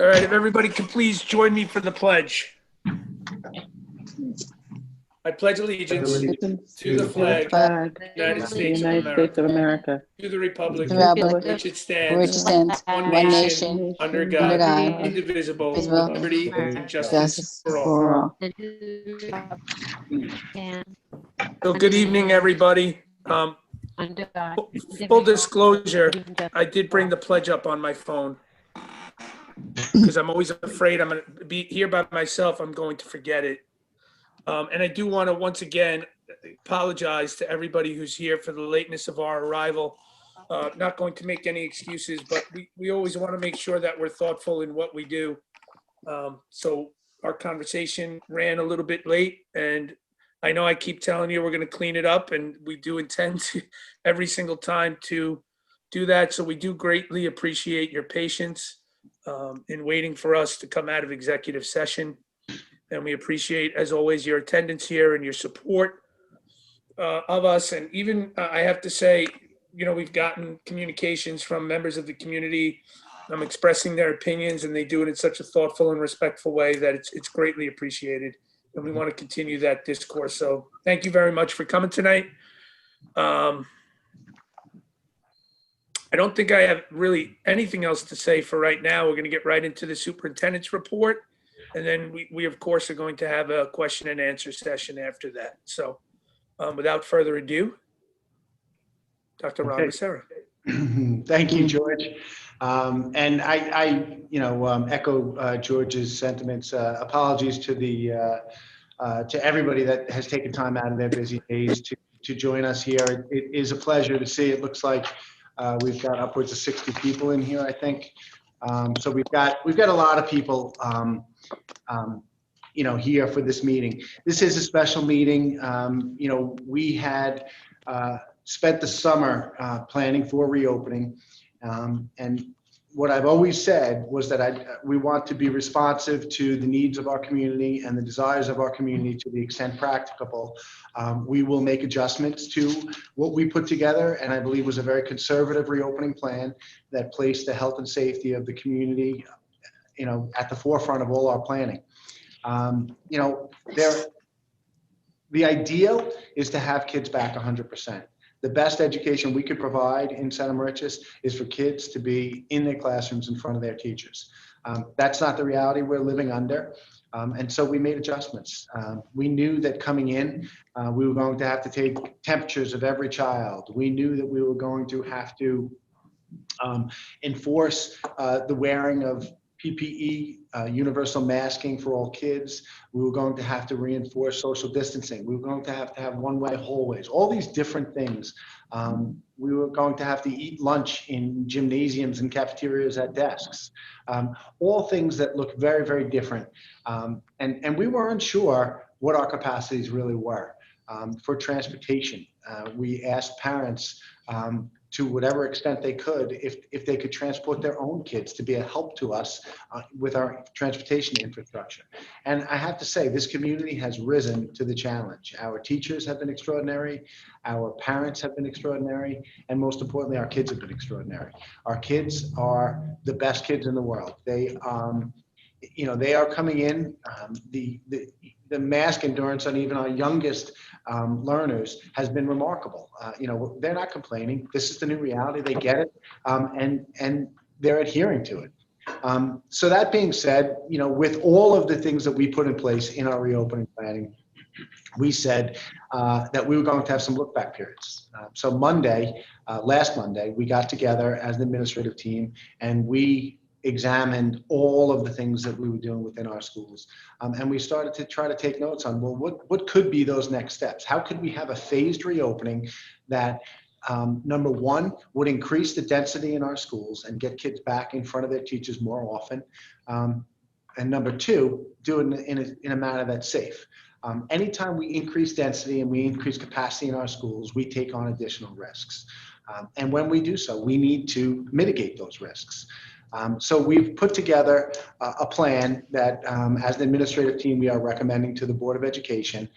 All right, if everybody could please join me for the pledge. I pledge allegiance to the flag of the United States of America, to the republic for which it stands, one nation, under God, indivisible, with liberty and justice for all. So good evening, everybody. Full disclosure, I did bring the pledge up on my phone because I'm always afraid I'm going to be here by myself. I'm going to forget it. And I do want to once again apologize to everybody who's here for the lateness of our arrival. Not going to make any excuses, but we always want to make sure that we're thoughtful in what we do. So our conversation ran a little bit late, and I know I keep telling you we're going to clean it up, and we do intend to every single time to do that. So we do greatly appreciate your patience in waiting for us to come out of executive session. And we appreciate, as always, your attendance here and your support of us. And even, I have to say, you know, we've gotten communications from members of the community expressing their opinions, and they do it in such a thoughtful and respectful way that it's greatly appreciated. And we want to continue that discourse. So thank you very much for coming tonight. I don't think I have really anything else to say for right now. We're going to get right into the superintendent's report. And then we of course, are going to have a question and answer session after that. So without further ado, Dr. Ron Passaro. Thank you, George. And I echo George's sentiments. Apologies to everybody that has taken time out of their busy days to join us here. It is a pleasure to see. It looks like we've got upwards of 60 people in here, I think. So we've got a lot of people, here for this meeting. This is a special meeting. We had spent the summer planning for reopening, and what I've always said was that we want to be responsive to the needs of our community and the desires of our community to the extent practicable. We will make adjustments to what we put together, and I believe was a very conservative reopening plan that placed the health and safety of the community, at the forefront of all our planning. The ideal is to have kids back 100%. The best education we could provide in Center Moriches is for kids to be in their classrooms in front of their teachers. That's not the reality we're living under. And so we made adjustments. We knew that coming in, we were going to have to take temperatures of every child. We knew that we were going to have to enforce the wearing of PPE, universal masking for all kids. We were going to have to reinforce social distancing. We were going to have one-way hallways, all these different things. We were going to have to eat lunch in gymnasiums and cafeterias at desks. All things that look very, very different. And we weren't sure what our capacities really were. For transportation, we asked parents to whatever extent they could, if they could transport their own kids to be a help to us with our transportation infrastructure. And I have to say, this community has risen to the challenge. Our teachers have been extraordinary, our parents have been extraordinary, and most importantly, our kids have been extraordinary. Our kids are the best kids in the world. They are coming in, the mask endurance on even our youngest learners has been remarkable. They're not complaining. This is the new reality. They get it, and they're adhering to it. So that being said, with all of the things that we put in place in our reopening planning, we said that we were going to have some look back periods. So last Monday, we got together as an administrative team, and we examined all of the things that we were doing within our schools. And we started to try to take notes on, well, what could be those next steps? How could we have a phased reopening that, number one, would increase the density in our schools and get kids back in front of their teachers more often? And number two, do it in a manner that's safe. Anytime we increase density and we increase capacity in our schools, we take on additional risks. And when we do so, we need to mitigate those risks. So we've put together a plan that, as an administrative team, we are recommending to the Board of Education.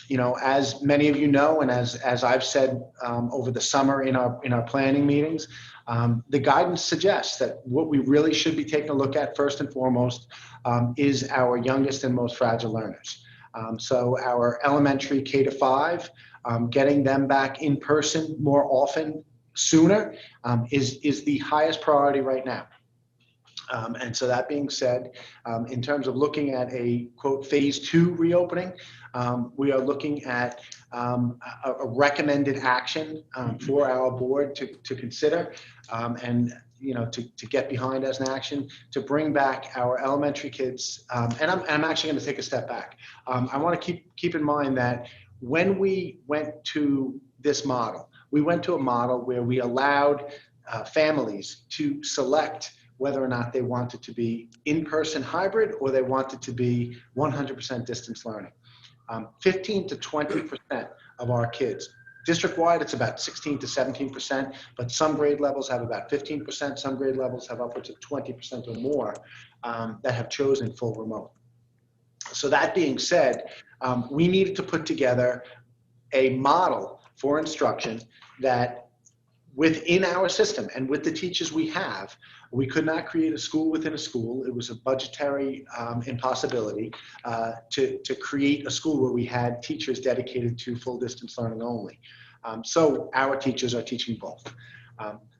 You know, as many of you know, and as I've said over the summer in our planning meetings, the guidance suggests that what we really should be taking a look at first and foremost is our youngest and most fragile learners. So our elementary K to 5, getting them back in person more often, sooner, is the highest priority right now. And so that being said, in terms of looking at a quote phase 2 reopening, we are looking at a recommended action for our board to consider, and to get behind as an action, to bring back our elementary kids. And I'm actually going to take a step back. I want to keep in mind that when we went to this model, we went to a model where we allowed families to select whether or not they wanted to be in-person hybrid or they wanted to be 100% distance learning. 15 to 20% of our kids, district-wide, it's about 16 to 17%, but some grade levels have about 15%, some grade levels have upwards of 20% or more that have chosen full remote. So that being said, we needed to put together a model for instruction that within our system and with the teachers we have, we could not create a school within a school. It was a budgetary impossibility to create a school where we had teachers dedicated to full distance learning only. So our teachers are teaching both.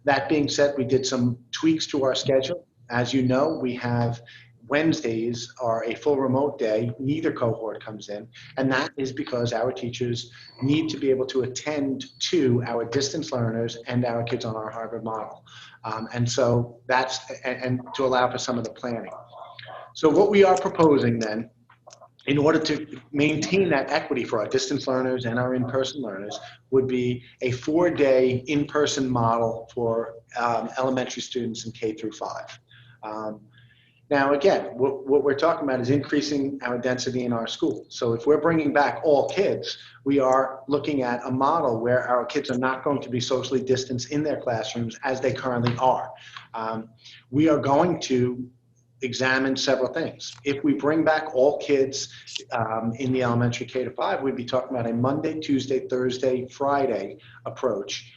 That being said, we did some tweaks to our schedule. As you know, we have Wednesdays are a full remote day. Neither cohort comes in. And that is because our teachers need to be able to attend to our distance learners and our kids on our hybrid model. And so that's, and to allow for some of the planning. So what we are proposing then, in order to maintain that equity for our distance learners and our in-person learners, would be a 4-day in-person model for elementary students in K through 5. Now, again, what we're talking about is increasing our density in our school. So if we're bringing back all kids, we are looking at a model where our kids are not going to be socially distanced in their classrooms as they currently are. We are going to examine several things. If we bring back all kids in the elementary K to 5, we'd be talking about a Monday, Tuesday, Thursday, Friday approach,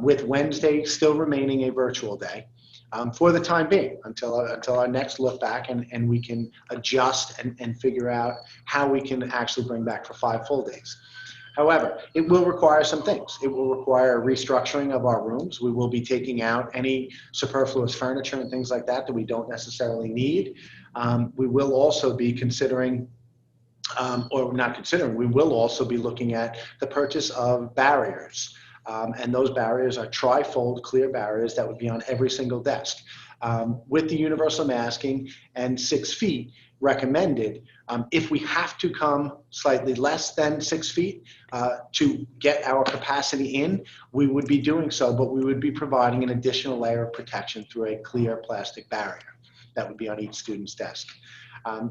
with Wednesday still remaining a virtual day. For the time being, until our next look back, and we can adjust and figure out how we can actually bring back for 5 full days. However, it will require some things. It will require a restructuring of our rooms. We will be taking out any superfluous furniture and things like that that we don't necessarily need. We will also be considering, or not considering, we will also be looking at the purchase of barriers. And those barriers are tri-fold clear barriers that would be on every single desk. With the universal masking and 6 feet recommended, if we have to come slightly less than 6 feet to get our capacity in, we would be doing so, but we would be providing an additional layer of protection through a clear plastic barrier that would be on each student's desk.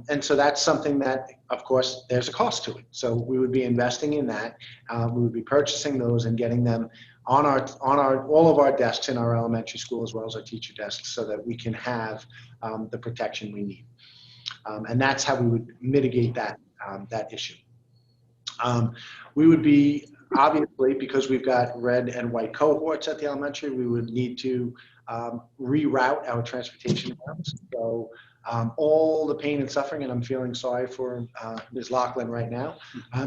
And so that's something that, of course, there's a cost to it. So we would be investing in that. We would be purchasing those and getting them on all of our desks in our elementary school, as well as our teacher desks, so that we can have the protection we need. And that's how we would mitigate that issue. We would be, obviously, because we've got red and white cohorts at the elementary, we would need to reroute our transportation routes. So all the pain and suffering, and I'm feeling sorry for Ms. Lachlan right now,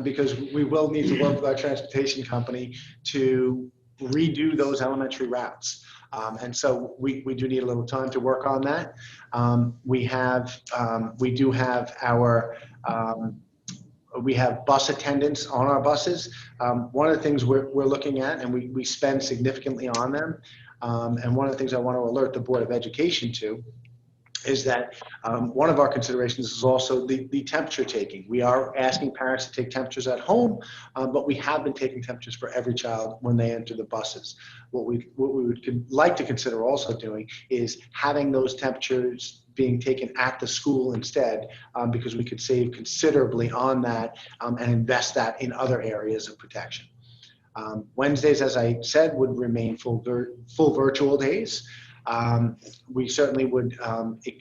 because we will need to work with our transportation company to redo those elementary routes. And so we do need a little time to work on that. We do have our we have bus attendants on our buses. One of the things we're looking at, and we spend significantly on them, and one of the things I want to alert the Board of Education to, is that one of our considerations is also the temperature taking. We are asking parents to take temperatures at home, but we have been taking temperatures for every child when they enter the buses. What we would like to consider also doing is having those temperatures being taken at the school instead, because we could save considerably on that and invest that in other areas of protection. Wednesdays, as I said, would remain full virtual days. We certainly would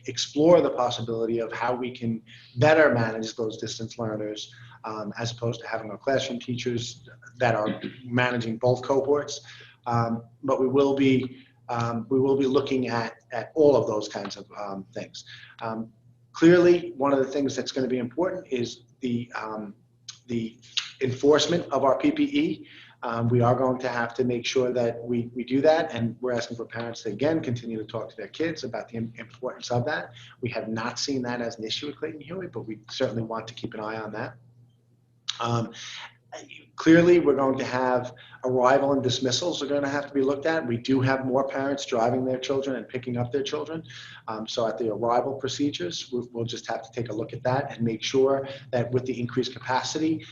explore the possibility of how we can better manage those distance learners as opposed to having our classroom teachers that are managing both cohorts. But we will be looking at all of those kinds of things. Clearly, one of the things that's going to be important is the enforcement of our PPE. We are going to have to make sure that we do that, and we're asking for parents to, again, continue to talk to their kids about the importance of that. We have not seen that as an issue at Clayton Huey, but we certainly want to keep an eye on that. Clearly, we're going to have arrival and dismissals are going to have to be looked at. We do have more parents driving their children and picking up their children. So at the arrival procedures, we'll just have to take a look at that and make sure that with the increased capacity,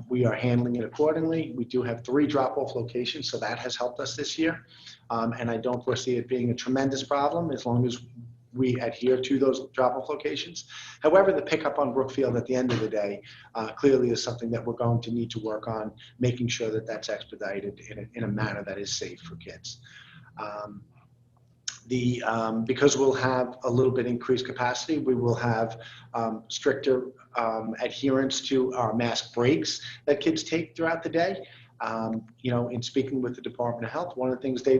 we are handling it accordingly. We do have 3 drop-off locations, so that has helped us this year. And I don't foresee it being a tremendous problem as long as we adhere to those drop-off locations. However, the pickup on Brookfield at the end of the day clearly is something that we're going to need to work on, making sure that that's expedited in a manner that is safe for kids. Because we'll have a little bit increased capacity, we will have stricter adherence to our mask breaks that kids take throughout the day. In speaking with the Department of Health, one of the things they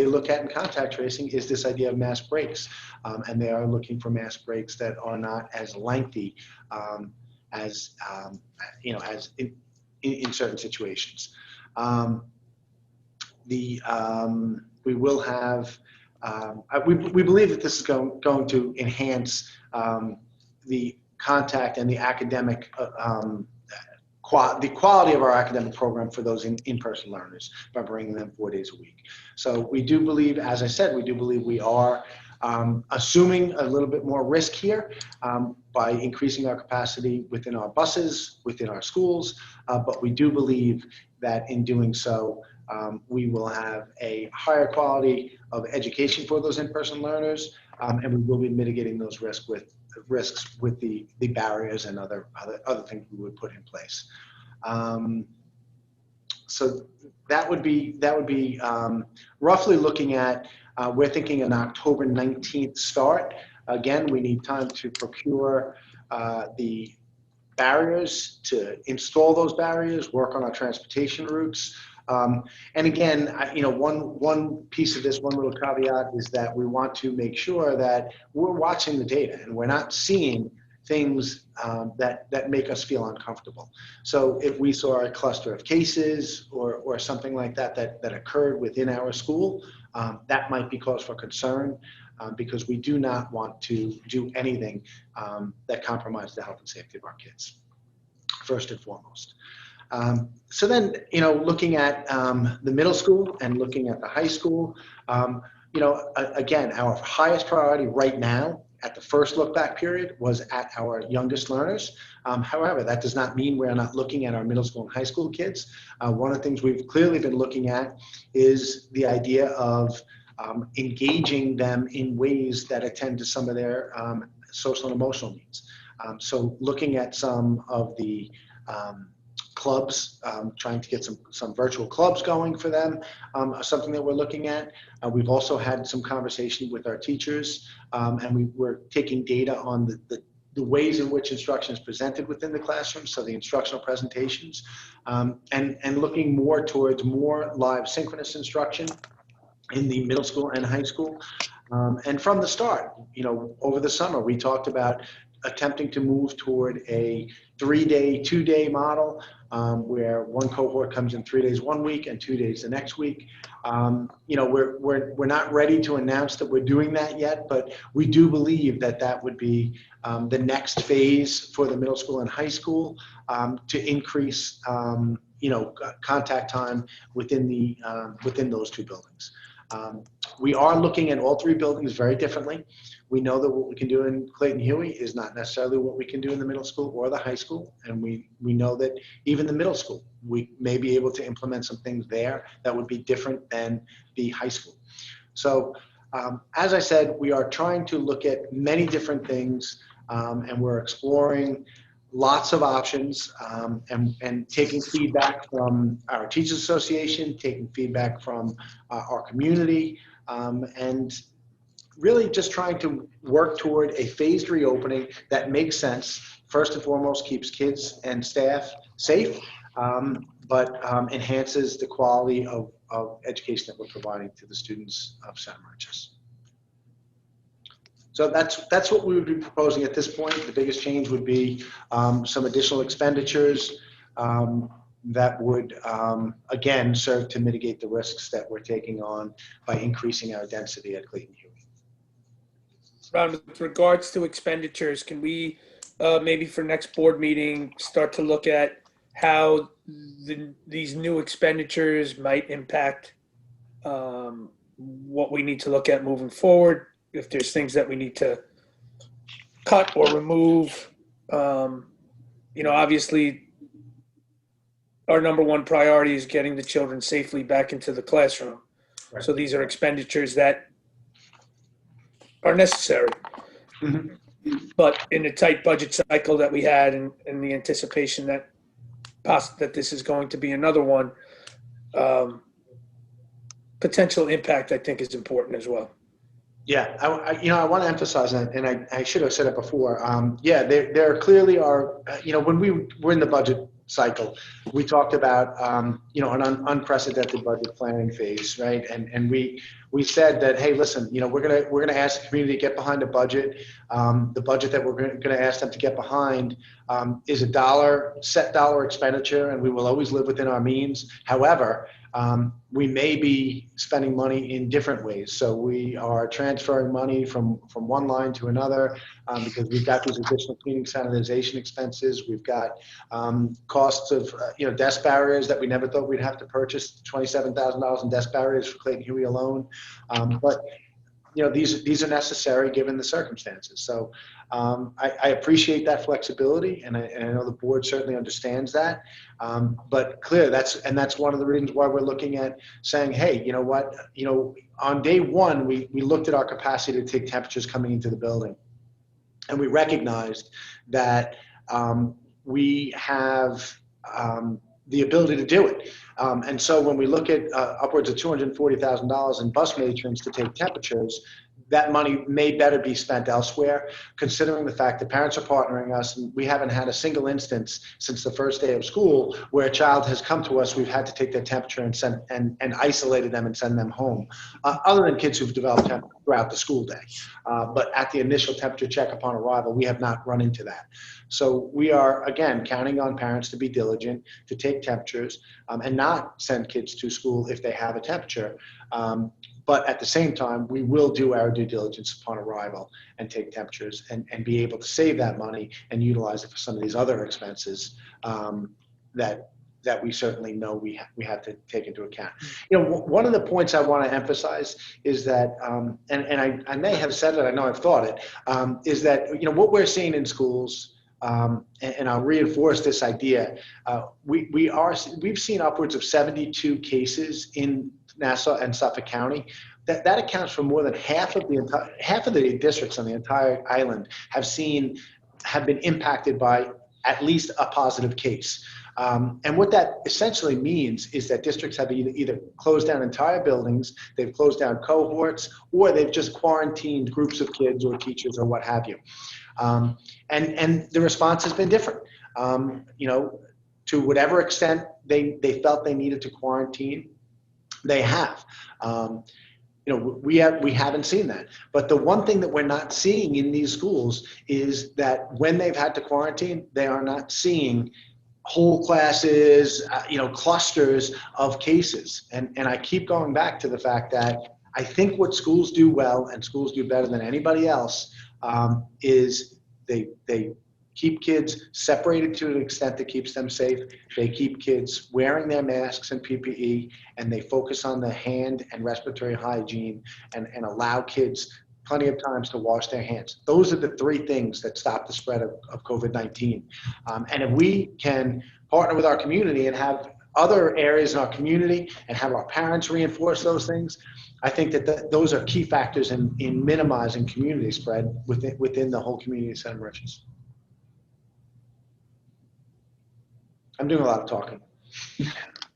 look at in contact tracing is this idea of mask breaks, and they are looking for mask breaks that are not as lengthy as in certain situations. We will have. We believe that this is going to enhance the contact and the academic. The quality of our academic program for those in-person learners by bringing them 4 days a week. So we do believe, as I said, we are assuming a little bit more risk here by increasing our capacity within our buses, within our schools, but we do believe that in doing so, we will have a higher quality of education for those in-person learners, and we will be mitigating those risks with the barriers and other things we would put in place. So that would be roughly looking at, we're thinking an October 19th start. Again, we need time to procure the barriers, to install those barriers, work on our transportation routes. And again, one piece of this, one little caveat is that we want to make sure that we're watching the data and we're not seeing things that make us feel uncomfortable. So if we saw a cluster of cases or something like that occurred within our school, that might be cause for concern because we do not want to do anything that compromises the health and safety of our kids, first and foremost. So then, looking at the middle school and looking at the high school, again, our highest priority right now at the first look back period was at our youngest learners. However, that does not mean we're not looking at our middle school and high school kids. One of the things we've clearly been looking at is the idea of engaging them in ways that attend to some of their social and emotional needs. So looking at some of the clubs, trying to get some virtual clubs going for them, something that we're looking at. We've also had some conversation with our teachers, and we're taking data on the ways in which instruction is presented within the classroom, so the instructional presentations, and looking more towards more live synchronous instruction in the middle school and high school. And from the start, over the summer, we talked about attempting to move toward a 3-day, 2-day model where one cohort comes in 3 days one week and 2 days the next week. We're not ready to announce that we're doing that yet, but we do believe that would be the next phase for the middle school and high school to increase contact time within those 2 buildings. We are looking at all 3 buildings very differently. We know that what we can do in Clayton Huey is not necessarily what we can do in the middle school or the high school. And we know that even the middle school, we may be able to implement some things there that would be different than the high school. So as I said, we are trying to look at many different things and we're exploring lots of options and taking feedback from our Teachers Association, taking feedback from our community, and really just trying to work toward a phased reopening that makes sense first and foremost keeps kids and staff safe, but enhances the quality of education that we're providing to the students of Center Merchants. So that's what we would be proposing at this point. The biggest change would be some additional expenditures that would, again, serve to mitigate the risks that we're taking on by increasing our density at Clayton Huey. Ron, with regards to expenditures, can we maybe for next board meeting start to look at how these new expenditures might impact what we need to look at moving forward? If there's things that we need to cut or remove, obviously our number one priority is getting the children safely back into the classroom. Right. So these are expenditures that are necessary. Mm-hmm. But in a tight budget cycle that we had and the anticipation that this is going to be another one, potential impact I think is important as well. Yeah, I want to emphasize that, and I should have said it before. There clearly are, when we were in the budget cycle, we talked about, an unprecedented budget planning phase, right? And we said that, hey, listen, we're gonna ask the community to get behind a budget. The budget that we're gonna ask them to get behind is a set dollar expenditure, and we will always live within our means. However, we may be spending money in different ways. So we are transferring money from one line to another because we've got these additional cleaning sanitization expenses. We've got costs of desk barriers that we never thought we'd have to purchase, $27,000 in desk barriers for Clayton Huey alone. But these are necessary given the circumstances. So I appreciate that flexibility, and I know the board certainly understands that. But clearly, that's one of the reasons why we're looking at saying, hey, you know what? On day one, we looked at our capacity to take temperatures coming into the building, and we recognized that we have the ability to do it. And so when we look at upwards of $240,000 in bus matrons to take temperatures, that money may better be spent elsewhere, considering the fact that parents are partnering us, and we haven't had a single instance since the first day of school where a child has come to us, we've had to take their temperature and isolated them and send them home, other than kids who've developed temperature throughout the school day. But at the initial temperature check upon arrival, we have not run into that. So we are, again, counting on parents to be diligent, to take temperatures, and not send kids to school if they have a temperature. But at the same time, we will do our due diligence upon arrival and take temperatures and be able to save that money and utilize it for some of these other expenses that we certainly know we have to take into account. One of the points I want to emphasize is that, and I may have said it, I know I've thought it, is that what we're seeing in schools, and I'll reinforce this idea. We've seen upwards of 72 cases in Nassau and Suffolk County. That accounts for more than half of the districts on the entire island have been impacted by at least a positive case. And what that essentially means is that districts have either closed down entire buildings, they've closed down cohorts, or they've just quarantined groups of kids or teachers or what have you. And the response has been different. To whatever extent they felt they needed to quarantine, they have. We haven't seen that. But the one thing that we're not seeing in these schools is that when they've had to quarantine, they are not seeing whole classes, clusters of cases. And I keep going back to the fact that I think what schools do well, and schools do better than anybody else, is they keep kids separated to an extent that keeps them safe. They keep kids wearing their masks and PPE, and they focus on the hand and respiratory hygiene and allow kids plenty of times to wash their hands. Those are the three things that stop the spread of COVID-19. And if we can partner with our community and have other areas in our community and have our parents reinforce those things, I think that those are key factors in minimizing community spread within the whole community of Center Merchants. I'm doing a lot of talking.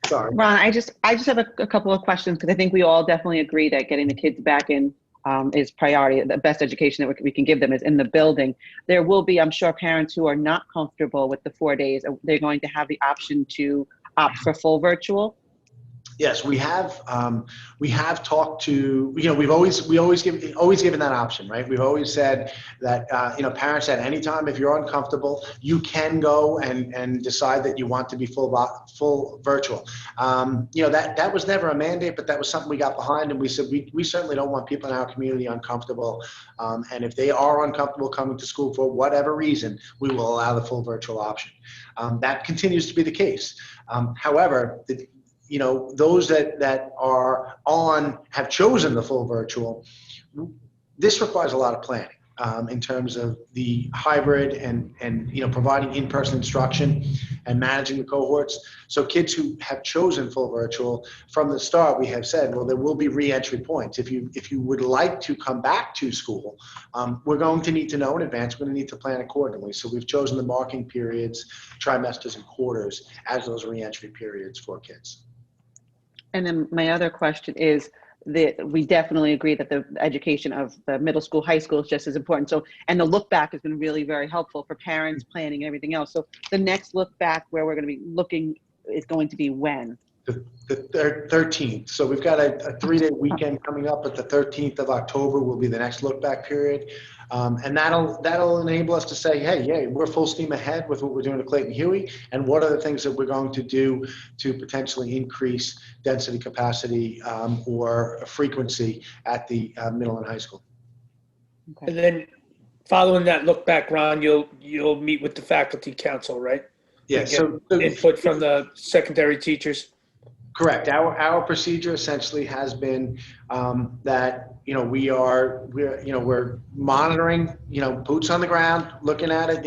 Sorry. Ron, I just have a couple of questions, because I think we all definitely agree that getting the kids back in is priority. The best education that we can give them is in the building. There will be, I'm sure, parents who are not comfortable with the 4 days. They're going to have the option to opt for full virtual. Yes, we have talked to, we've always given that option, right? We've always said that, parents at any time, if you're uncomfortable, you can go and decide that you want to be full virtual. That was never a mandate, but that was something we got behind, and we said, we certainly don't want people in our community uncomfortable. And if they are uncomfortable coming to school for whatever reason, we will allow the full virtual option. That continues to be the case. However, those that have chosen the full virtual, this requires a lot of planning in terms of the hybrid and providing in-person instruction and managing the cohorts. So kids who have chosen full virtual from the start, we have said, well, there will be re-entry points. If you would like to come back to school, we're going to need to know in advance. We're going to need to plan accordingly. So we've chosen the marking periods, trimesters, and quarters as those re-entry periods for kids. And then my other question is that we definitely agree that the education of the middle school, high school is just as important. So, and the look back has been really very helpful for parents planning and everything else. So the next look back where we're going to be looking is going to be when? The 13th. So we've got a 3-day weekend coming up, but the 13th of October will be the next look back period. And that'll enable us to say, hey, we're full steam ahead with what we're doing at Clayton Huey, and what are the things that we're going to do to potentially increase density, capacity, or frequency at the middle and high school. Okay. And then following that look back, Ron, you'll meet with the faculty council, right? Yeah. So input from the secondary teachers. Correct. Our procedure essentially has been that we're monitoring, boots on the ground, looking at it.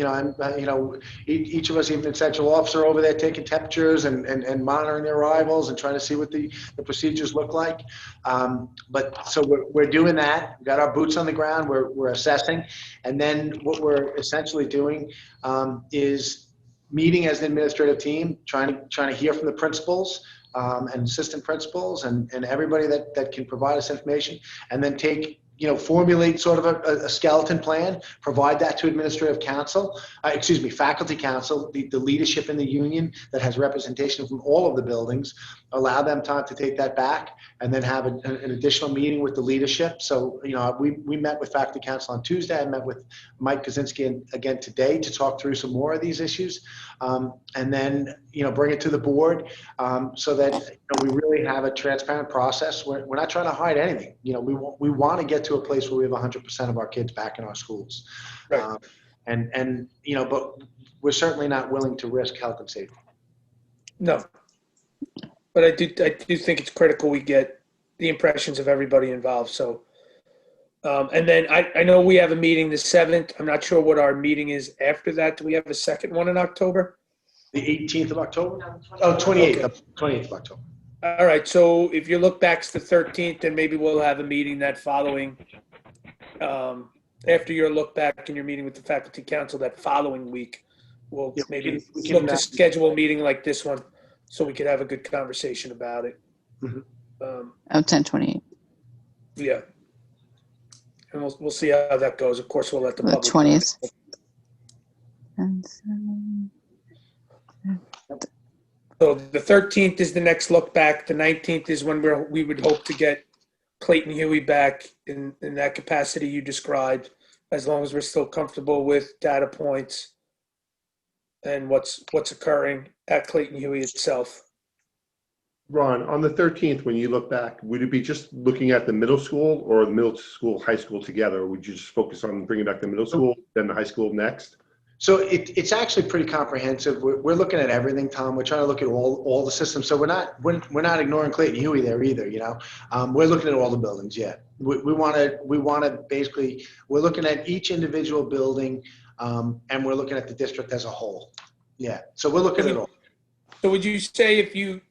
Each of us, even the central officer over there, taking temperatures and monitoring their arrivals and trying to see what the procedures look like. But so we're doing that. We've got our boots on the ground. We're assessing, and then what we're essentially doing is meeting as an administrative team, trying to hear from the principals. And assistant principals and everybody that can provide us information, and then formulate sort of a skeleton plan, provide that to administrative council, faculty council, the leadership in the union that has representation from all of the buildings, allow them time to take that back, and then have an additional meeting with the leadership. So, we met with faculty council on Tuesday. I met with Mike Kaczynski again today to talk through some more of these issues, and then, bring it to the board so that we really have a transparent process. We're not trying to hide anything. We want to get to a place where we have 100% of our kids back in our schools. Right. But we're certainly not willing to risk health and safety. No. But I do think it's critical we get the impressions of everybody involved. So, and then I know we have a meeting the 7th. I'm not sure what our meeting is after that. Do we have a second one in October? The 18th of October? No, 28th. Okay. 28th of October. All right. So if your look back's the 13th, then maybe we'll have a meeting that following, after your look back and your meeting with the faculty council that following week. We'll maybe look to schedule a meeting like this one so we could have a good conversation about it. Mm-hmm. 10/28. Yeah. And we'll see how that goes. Of course, we'll let the public 20th. So the 13th is the next look back. The 19th is when we would hope to get Clayton Huey back in that capacity you described, as long as we're still comfortable with data points and what's occurring at Clayton Huey itself. Ron, on the 13th, when you look back, would it be just looking at the middle school or the middle school, high school together? Or would you just focus on bringing back the middle school, then the high school next? So it's actually pretty comprehensive. We're looking at everything, Tom. We're trying to look at all the systems. So we're not ignoring Clayton Huey there either. We're looking at all the buildings. Yeah, we want to basically, we're looking at each individual building, and we're looking at the district as a whole. Yeah. So we're looking at it all. So would you say if you,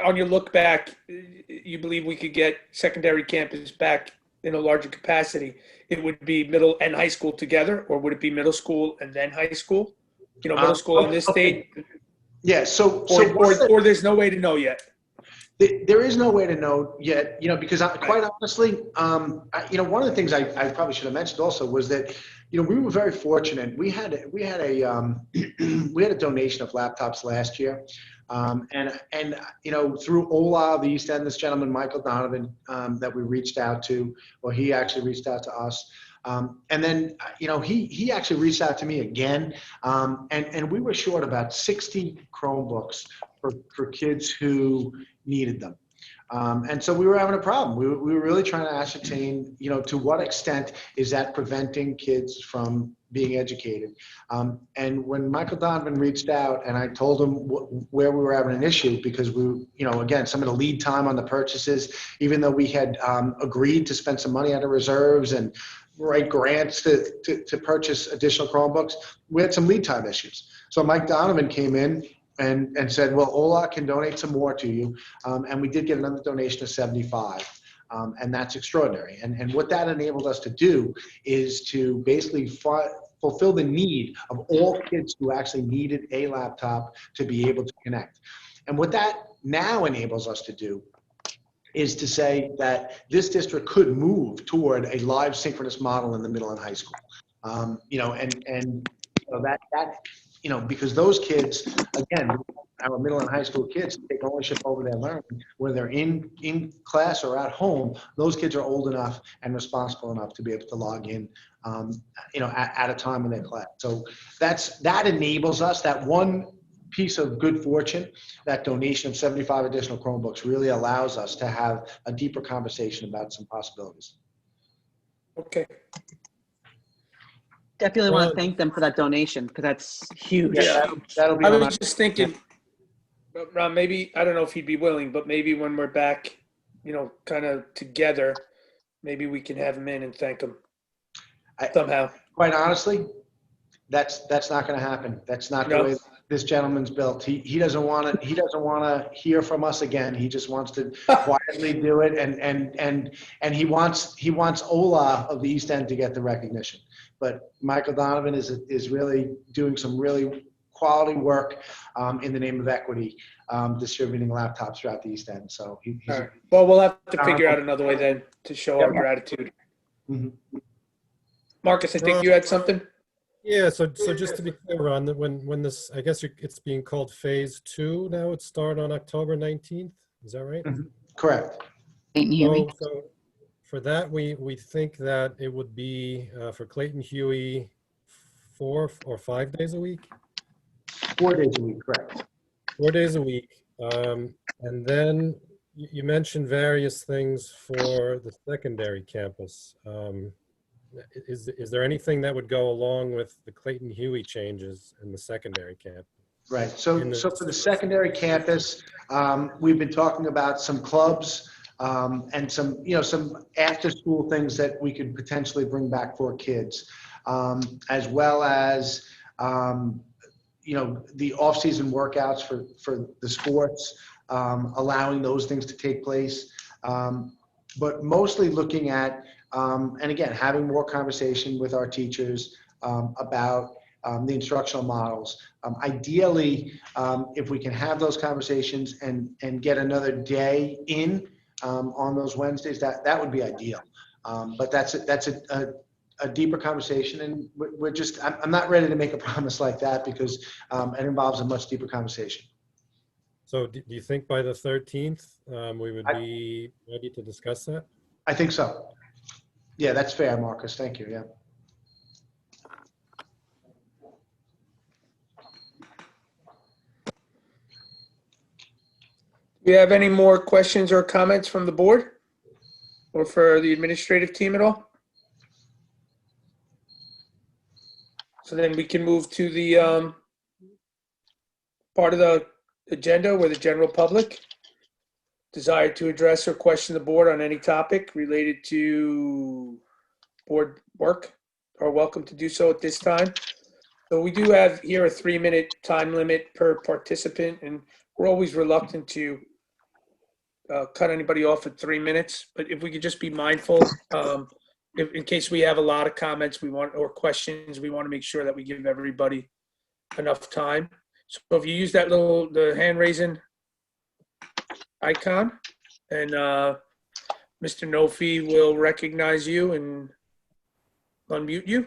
on your look back, you believe we could get secondary campus back in a larger capacity, it would be middle and high school together, or would it be middle school and then high school? Middle school in this state? Yeah. So or there's no way to know yet. There is no way to know yet, because quite honestly, one of the things I probably should have mentioned also was that, we were very fortunate. We had a we had a donation of laptops last year, and through Ola, the East End, this gentleman Michael Donovan, that we reached out to, or he actually reached out to us. And then, he actually reached out to me again, and we were short about 60 Chromebooks for kids who needed them. And so we were having a problem. We were really trying to ascertain, to what extent is that preventing kids from being educated. And when Michael Donovan reached out and I told him where we were having an issue, because again, some of the lead time on the purchases, even though we had agreed to spend some money out of reserves and write grants to purchase additional Chromebooks, we had some lead time issues. So Mike Donovan came in and said, well, Ola can donate some more to you. And we did get another donation of 75. And that's extraordinary. And what that enabled us to do is to basically fulfill the need of all kids who actually needed a laptop to be able to connect. And what that now enables us to do is to say that this district could move toward a live synchronous model in the middle and high school. Because those kids, again, our middle and high school kids take ownership over their learning, whether they're in class or at home. Those kids are old enough and responsible enough to be able to log in, at a time in their class. So that enables us, that one piece of good fortune, that donation of 75 additional Chromebooks really allows us to have a deeper conversation about some possibilities. Okay. Definitely want to thank them for that donation, because that's huge. Yeah. That'll be. I was just thinking, Ron, maybe, I don't know if he'd be willing, but maybe when we're back, kind of together, maybe we can have him in and thank him somehow. Quite honestly, that's not going to happen. That's not the way this gentleman's built. He doesn't want to. He doesn't want to hear from us again. He just wants to quietly do it, and he wants Ola of the East End to get the recognition. But Michael Donovan is really doing some really quality work in the name of equity, distributing laptops throughout the East End. So he's all right. Well, we'll have to figure out another way then to show our gratitude. Mm-hmm. Marcus, I think you had something. Yeah, so just to be clear, Ron, that when this, I guess it's being called phase 2 now. It started on October 19th. Is that right? Mm-hmm. Correct. So for that, we think that it would be for Clayton Huey 4 or 5 days a week. 4 days a week, correct. 4 days a week, and then you mentioned various things for the secondary campus. Is there anything that would go along with the Clayton Huey changes in the secondary campus? Right. So for the secondary campus, we've been talking about some clubs and some after school things that we could potentially bring back for kids, as well as the off-season workouts for the sports, allowing those things to take place, but mostly looking at and again, having more conversation with our teachers about the instructional models. Ideally, if we can have those conversations and get another day in on those Wednesdays, that would be ideal. But that's a deeper conversation, and I'm not ready to make a promise like that because it involves a much deeper conversation. So do you think by the 13th we would be ready to discuss that? I think so. Yeah, that's fair, Marcus. Thank you. Yeah. Do you have any more questions or comments from the board or for the administrative team at all? So then we can move to the part of the agenda where the general public desire to address or question the board on any topic related to board work are welcome to do so at this time. So we do have here a 3-minute time limit per participant, and we're always reluctant to cut anybody off at 3 minutes. But if we could just be mindful, in case we have a lot of comments or questions, we want to make sure that we give everybody enough time. So if you use that the hand raising icon, and Mr. Nofi will recognize you and unmute you.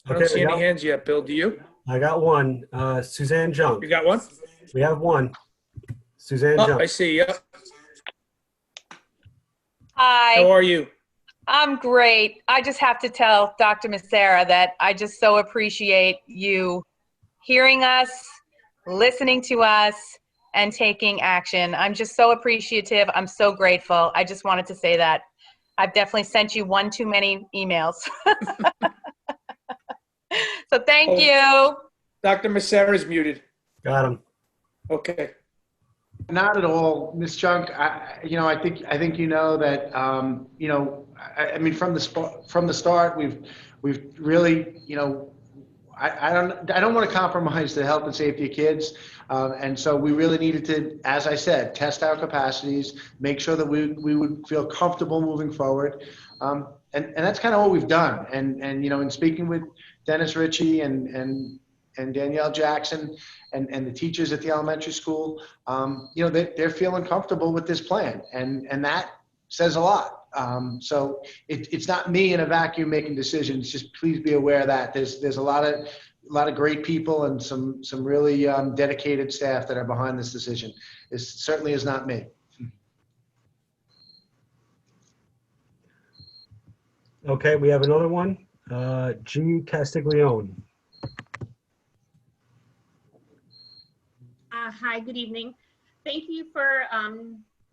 I don't see any hands yet. Bill, do you? I got one. Suzanne Junk. You got one? We have one. Suzanne Oh, Junk. I see. Yep. Hi, How are you? I'm great. I just have to tell Dr. Passaro that I just so appreciate you hearing us, listening to us, and taking action. I'm just so appreciative. I'm so grateful. I just wanted to say that. I've definitely sent you one too many emails. So thank you. Dr. Passaro is muted. Got him. Okay. Not at all, Ms. Junk. I think you know that. I mean, from the start, we've really, I don't want to compromise the health and safety of kids, and so we really needed to, as I said, test our capacities, make sure that we would feel comfortable moving forward, and that's kind of what we've done. And in speaking with Dennis Ritchie and Danielle Jackson and the teachers at the elementary school, they're feeling comfortable with this plan, and that says a lot. So it's not me in a vacuum making decisions. Just please be aware that there's a lot of great people and some really dedicated staff that are behind this decision. It certainly is not me. Okay, we have another one. G. Castiglione. Hi, good evening. Thank you for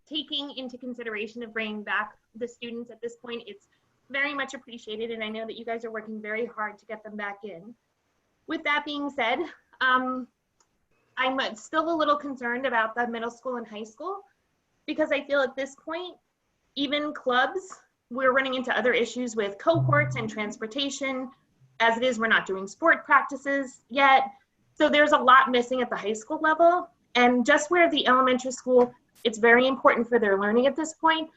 taking into consideration of bringing back the students at this point. It's very much appreciated, and I know that you guys are working very hard to get them back in. With that being said, I'm still a little concerned about the middle school and high school, because I feel at this point, even clubs, we're running into other issues with cohorts and transportation. As it is, we're not doing sport practices yet. So there's a lot missing at the high school level, and just where the elementary school, it's very important for their learning at this point.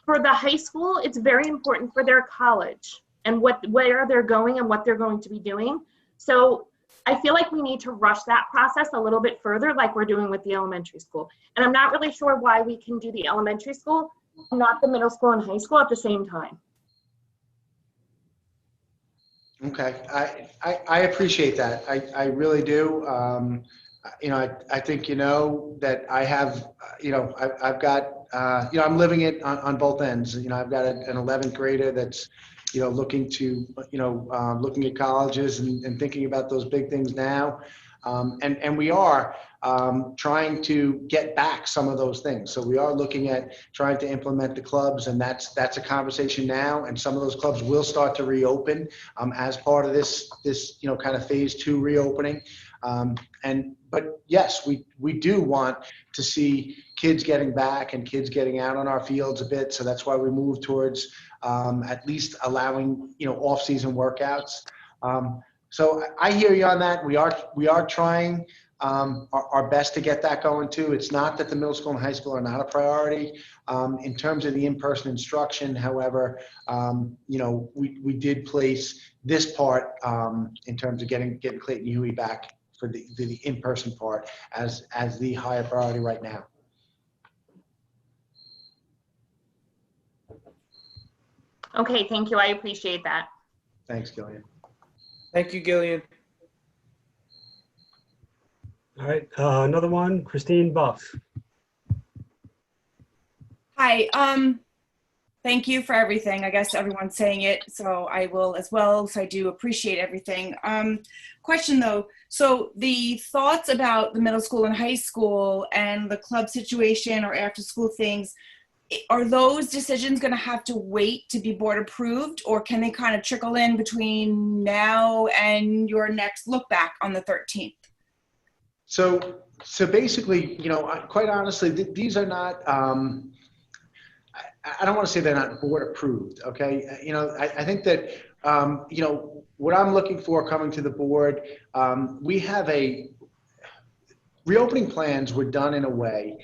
For the high school, it's very important for their college and where they're going and what they're going to be doing. So I feel like we need to rush that process a little bit further, like we're doing with the elementary school. And I'm not really sure why we can do the elementary school, not the middle school and high school at the same time. Okay, I appreciate that. I really do. I think that I have, I've got, I'm living it on both ends. I've got an 11th grader that's, looking to, looking at colleges and thinking about those big things now. And we are trying to get back some of those things. So we are looking at trying to implement the clubs, and that's a conversation now. And some of those clubs will start to reopen as part of this kind of phase 2 reopening. But yes, we do want to see kids getting back and kids getting out on our fields a bit. So that's why we move towards at least allowing off-season workouts. So I hear you on that. We are trying our best to get that going too. It's not that the middle school and high school are not a priority in terms of the in-person instruction. However, we did place this part in terms of getting Clayton Huey back for the in-person part as the higher priority right now. Okay, thank you. I appreciate that. Thanks, Gillian. Thank you, Gillian. All right, another one, Christine Buff. Hi, thank you for everything. I guess everyone's saying it, so I will as well. So I do appreciate everything. Question though, so the thoughts about the middle school and high school and the club situation or after school things, are those decisions going to have to wait to be board approved, or can they kind of trickle in between now and your next look back on the 13th? So basically, quite honestly, these are not, I don't want to say they're not board approved. Okay. I think that, what I'm looking for coming to the board, we have reopening plans were done in a way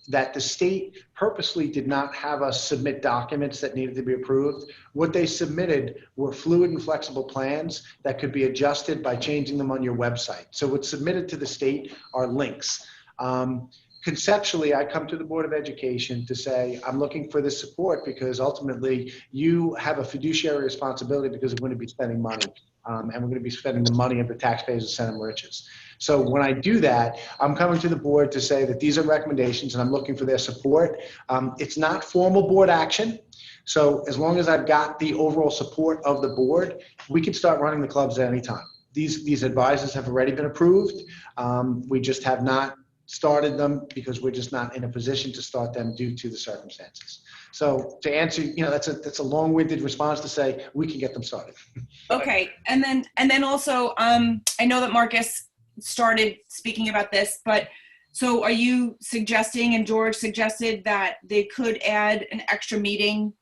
that the state purposely did not have us submit documents that needed to be approved. What they submitted were fluid and flexible plans that could be adjusted by changing them on your website. So what's submitted to the state are links. conceptually, I come to the Board of Education to say, I'm looking for this support because ultimately you have a fiduciary responsibility because we're going to be spending money. And we're going to be spending the money of the taxpayers of Center Riches. So when I do that, I'm coming to the board to say that these are recommendations and I'm looking for their support. It's not formal board action. So as long as I've got the overall support of the board, we can start running the clubs at any time. These advisors have already been approved. We just have not started them because we're just not in a position to start them due to the circumstances. So to answer, that's a long-winded response to say we can get them started. Okay, and then also, I know that Marcus started speaking about this, but so are you suggesting, and George suggested, that they could add an extra meeting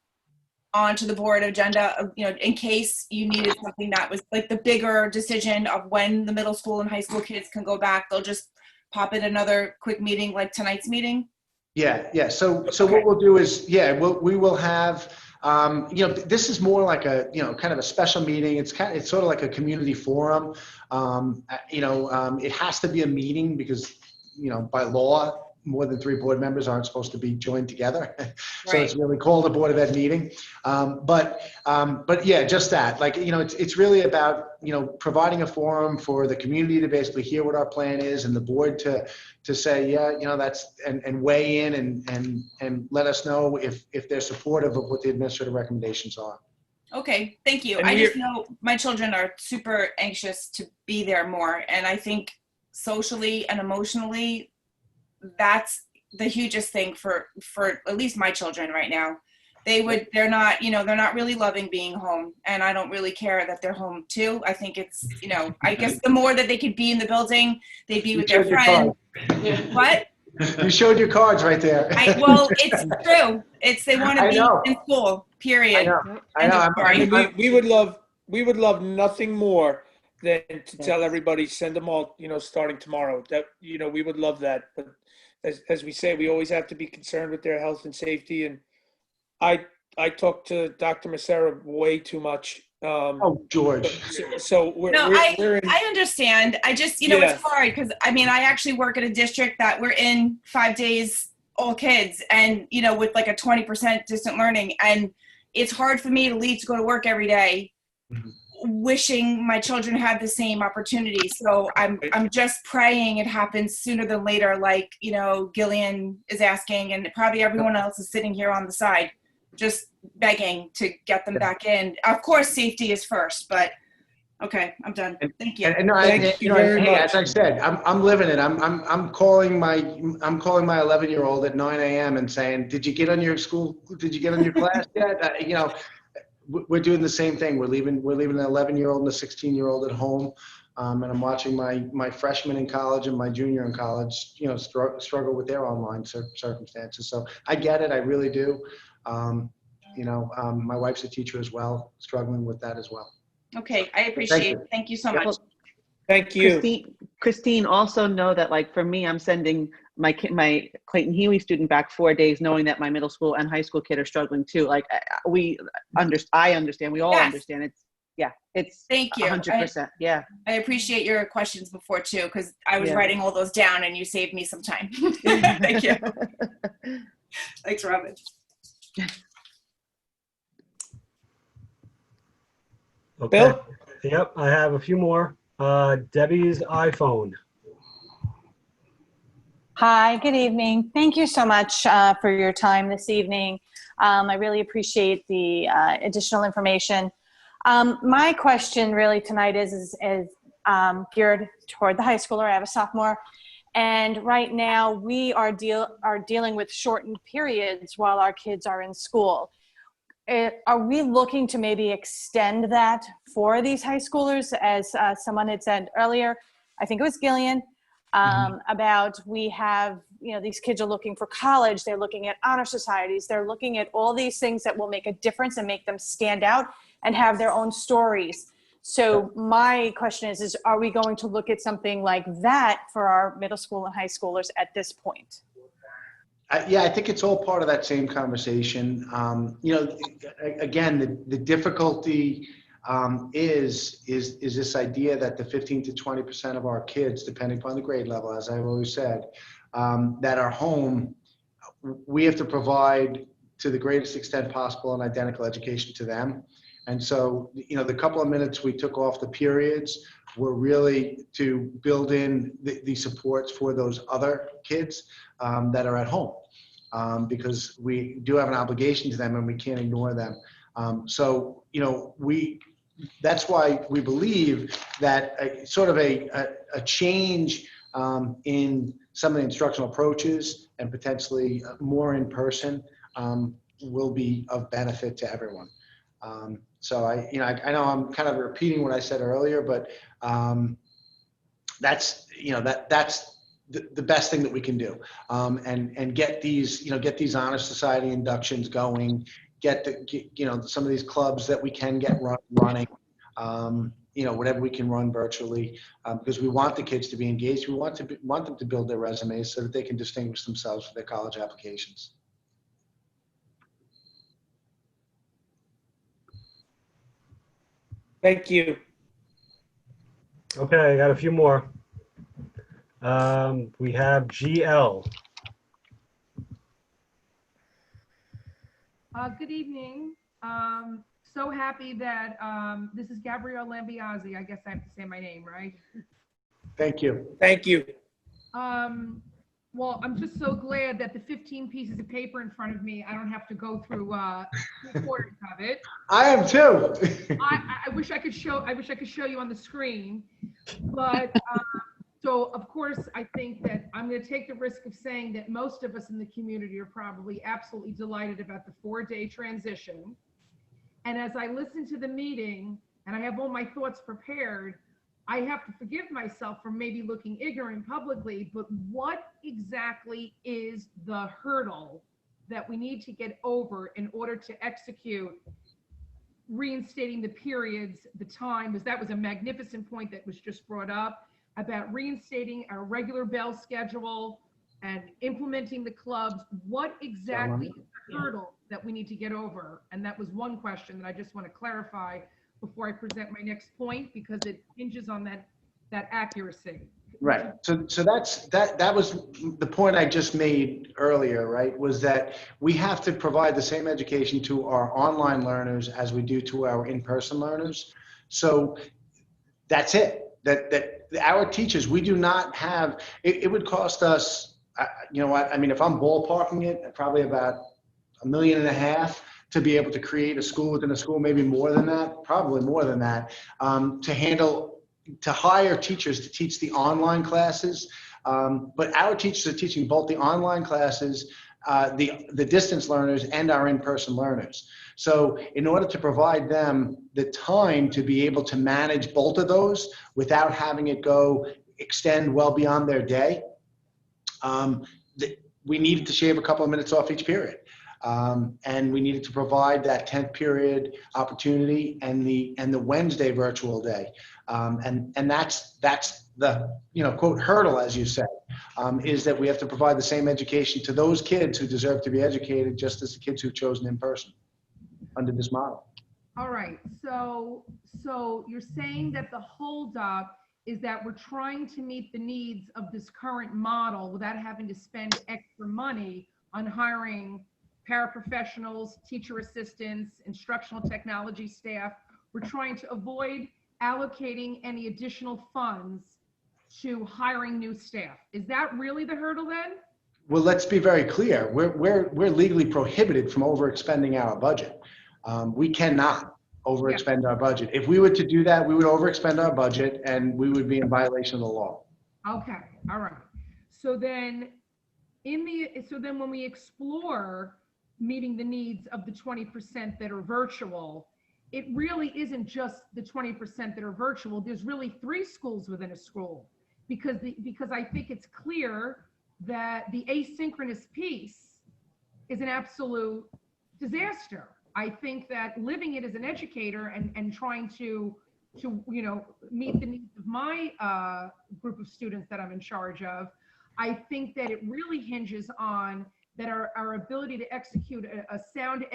onto the board agenda, in case you needed something that was like the bigger decision of when the middle school and high school kids can go back, they'll just pop in another quick meeting like tonight's meeting? Yeah. So what we'll do is, we will have, this is more like a, kind of a special meeting. It's sort of like a community forum. It has to be a meeting because, by law, more than 3 board members aren't supposed to be joined together. So It's really called a Board of Ed meeting. But yeah, just that, it's really about, providing a forum for the community to basically hear what our plan is and the board to say, that's, and weigh in and let us know if they're supportive of what the administrative recommendations are. Okay, thank you. And I just know my children are super anxious to be there more. And I think socially and emotionally, that's the hugest thing for at least my children right now. They're not really loving being home, and I don't really care that they're home too. I think it's, I guess the more that they could be in the building, they'd be with their friends. What? You showed your cards right there. Well, it's true. They want to be in school, period. I know. I mean, we would love nothing more than to tell everybody, send them all, starting tomorrow. That, we would love that. But as we say, we always have to be concerned with their health and safety. And I talk to Dr. Passaro way too much. George. So I understand. I just, it's hard because, I actually work at a district that we're in 5 days, all kids, and, with like a 20% distant learning. And it's hard for me to leave to go to work every day, wishing my children had the same opportunity. So I'm just praying it happens sooner than later, like, Gillian is asking, and probably everyone else is sitting here on the side, just begging to get them back in. Of course, safety is first, but okay, I'm done. Thank you. Thank you very much. As I said, I'm living it. I'm calling my 11-year-old at 9 a.m. and saying, did you get on your class yet? We're doing the same thing. We're leaving an 11-year-old and a 16-year-old at home. And I'm watching my freshman in college and my junior in college, struggle with their online circumstances. So I get it. I really do. My wife's a teacher as well, struggling with that as well. Okay. I appreciate it. Thank you so much. Thank you. Christine, also know that, like, for me, I'm sending my Clayton Huey student back 4 days, knowing that my middle school and high school kid are struggling too. Like, I understand. We all understand. It's thank you. 100%. Yeah. I appreciate your questions before too, because I was writing all those down and you saved me some time. Thank you. Thanks, Robin. Okay. Bill? Yep, I have a few more. Debbie's iPhone. Hi, good evening. Thank you so much for your time this evening. I really appreciate the additional information. My question really tonight is geared toward the high schooler. I have a sophomore, and right now we are dealing with shortened periods while our kids are in school. Are we looking to maybe extend that for these high schoolers, as someone had said earlier? I think it was Gillian, about we have, these kids are looking for college, they're looking at honor societies, they're looking at all these things that will make a difference and make them stand out and have their own stories. So my question is are we going to look at something like that for our middle school and high schoolers at this point? Yeah, I think it's all part of that same conversation. Again, the difficulty is this idea that the 15 to 20% of our kids, depending upon the grade level, as I've always said, that are home, we have to provide to the greatest extent possible an identical education to them. And so, the couple of minutes we took off the periods were really to build in the supports for those other kids that are at home, because we do have an obligation to them and we can't ignore them. So, that's why we believe that a change in some of the instructional approaches and potentially more in person will be of benefit to everyone. So I know I'm kind of repeating what I said earlier, but that's the best thing that we can do, and get these honor society inductions going, get some of these clubs that we can get running, whatever we can run virtually, because we want the kids to be engaged. We want them to build their resumes so that they can distinguish themselves for their college applications. Thank you. Okay, I got a few more. We have GL. Good evening. So happy that this is Gabrielle Lambiazzi. I guess I have to say my name, right? Thank you. Thank you. Well, I'm just so glad that the 15 pieces of paper in front of me, I don't have to go through 3/4 of it. I am too. I wish I could show you on the screen, but so of course I think that I'm going to take the risk of saying that most of us in the community are probably absolutely delighted about the 4-day transition. And as I listen to the meeting and I have all my thoughts prepared, I have to forgive myself for maybe looking ignorant publicly, but what exactly is the hurdle that we need to get over in order to execute reinstating the periods, the time, because that was a magnificent point that was just brought up about reinstating our regular bell schedule and implementing the clubs. What exactly is the hurdle that we need to get over? And that was one question that I just want to clarify before I present my next point, because it hinges on that accuracy. Right. So that was the point I just made earlier, right? Was that we have to provide the same education to our online learners as we do to our in-person learners. So that's it. That our teachers, we do not have. It would cost us. If I'm ballparking it, probably about $1.5 million to be able to create a school within a school, maybe more than that, probably more than that, to hire teachers to teach the online classes. But our teachers are teaching both the online classes, the distance learners, and our in-person learners. So in order to provide them the time to be able to manage both of those without having it extend well beyond their day, we needed to shave a couple of minutes off each period. And we needed to provide that 10th period opportunity and the Wednesday virtual day. And that's the, quote, hurdle, as you said, is that we have to provide the same education to those kids who deserve to be educated just as the kids who've chosen in person under this model. All right, so you're saying that the holdup is that we're trying to meet the needs of this current model without having to spend extra money on hiring paraprofessionals, teacher assistants, instructional technology staff. We're trying to avoid allocating any additional funds to hiring new staff. Is that really the hurdle then? Well, let's be very clear. We're legally prohibited from overexpending our budget. We cannot overexpend our budget. If we were to do that, we would overexpend our budget and we would be in violation of the law. Okay, all right. So then when we explore meeting the needs of the 20% that are virtual, it really isn't just the 20% that are virtual. There's really 3 schools within a school, because I think it's clear that the asynchronous piece is an absolute disaster. I think that living it as an educator and trying to meet the needs of my group of students that I'm in charge of, I think that it really hinges on that our ability to execute a sound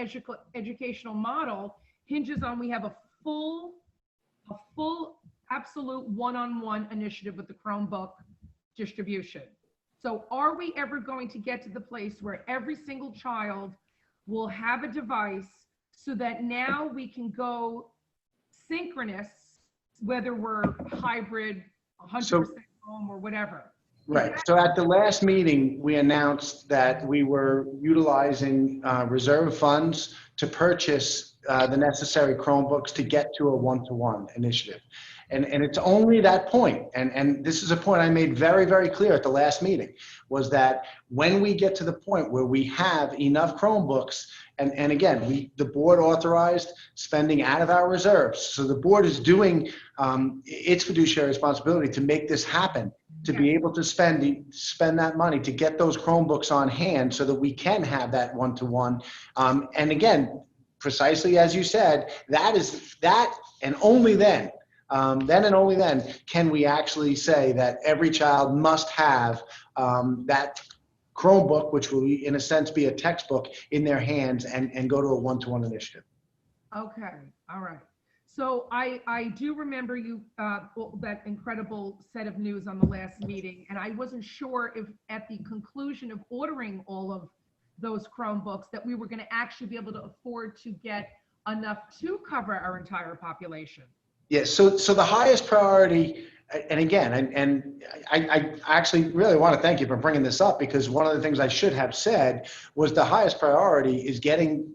educational model hinges on we have a full absolute one-on-one initiative with the Chromebook distribution. So are we ever going to get to the place where every single child will have a device so that now we can go synchronous, whether we're hybrid, 100% home or whatever? Right. So at the last meeting, we announced that we were utilizing reserve funds to purchase the necessary Chromebooks to get to a one-to-one initiative. And it's only that point, and this is a point I made very, very clear at the last meeting, was that when we get to the point where we have enough Chromebooks, and again, the board authorized spending out of our reserves. So the board is doing its fiduciary responsibility to make this happen, to be able to spend that money to get those Chromebooks on hand so that we can have that one-to-one. And again, precisely as you said, that and only then and only then can we actually say that every child must have that Chromebook, which will in a sense be a textbook, in their hands and go to a one-to-one initiative. Okay, all right. So I do remember you, that incredible set of news on the last meeting, and I wasn't sure if at the conclusion of ordering all of those Chromebooks that we were going to actually be able to afford to get enough to cover our entire population. Yes, so the highest priority, and again, and I actually really want to thank you for bringing this up, because one of the things I should have said was the highest priority is getting,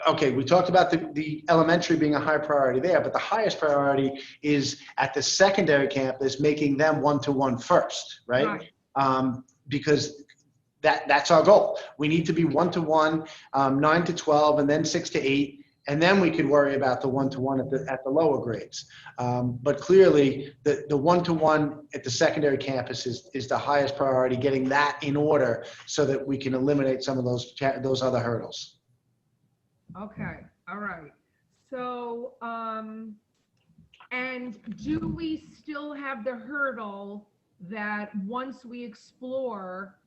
okay, we talked about the elementary being a high priority there, but the highest priority is at the secondary campus, making them one-to-one first, right? Because that's our goal. We need to be one-to-one, 9 to 12, and then 6 to 8. And then we could worry about the one-to-one at the lower grades. But clearly, the one-to-one at the secondary campus is the highest priority, getting that in order so that we can eliminate some of those other hurdles. Okay, all right. So, and do we still have the hurdle that once we explore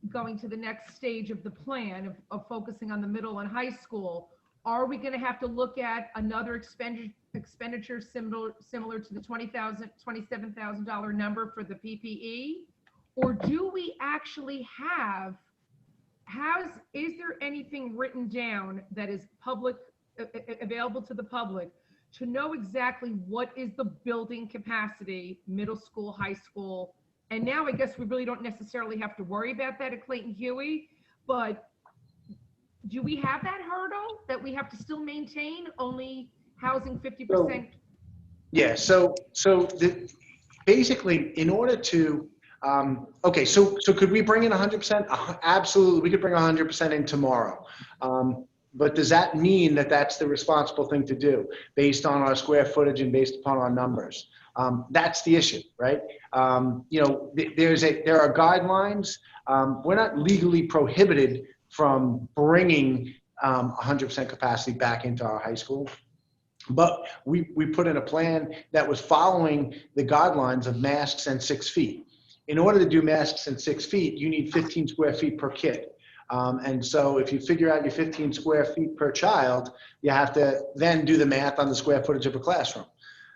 going to the next stage of the plan of focusing on the middle and high school, are we going to have to look at another expenditure similar to the $27,000 number for the PPE? Or do we actually is there anything written down that is available to the public to know exactly what is the building capacity, middle school, high school? And now I guess we really don't necessarily have to worry about that at Clayton Huey, but do we have that hurdle that we have to still maintain only housing 50%? Yeah, so basically in order to, okay, so could we bring in 100%? Absolutely, we could bring 100% in tomorrow. But does that mean that that's the responsible thing to do based on our square footage and based upon our numbers? That's the issue, right? There are guidelines. We're not legally prohibited from bringing 100% capacity back into our high school. But we put in a plan that was following the guidelines of masks and 6 feet. In order to do masks and 6 feet, you need 15 square feet per kid. And so if you figure out your 15 square feet per child, you have to then do the math on the square footage of a classroom.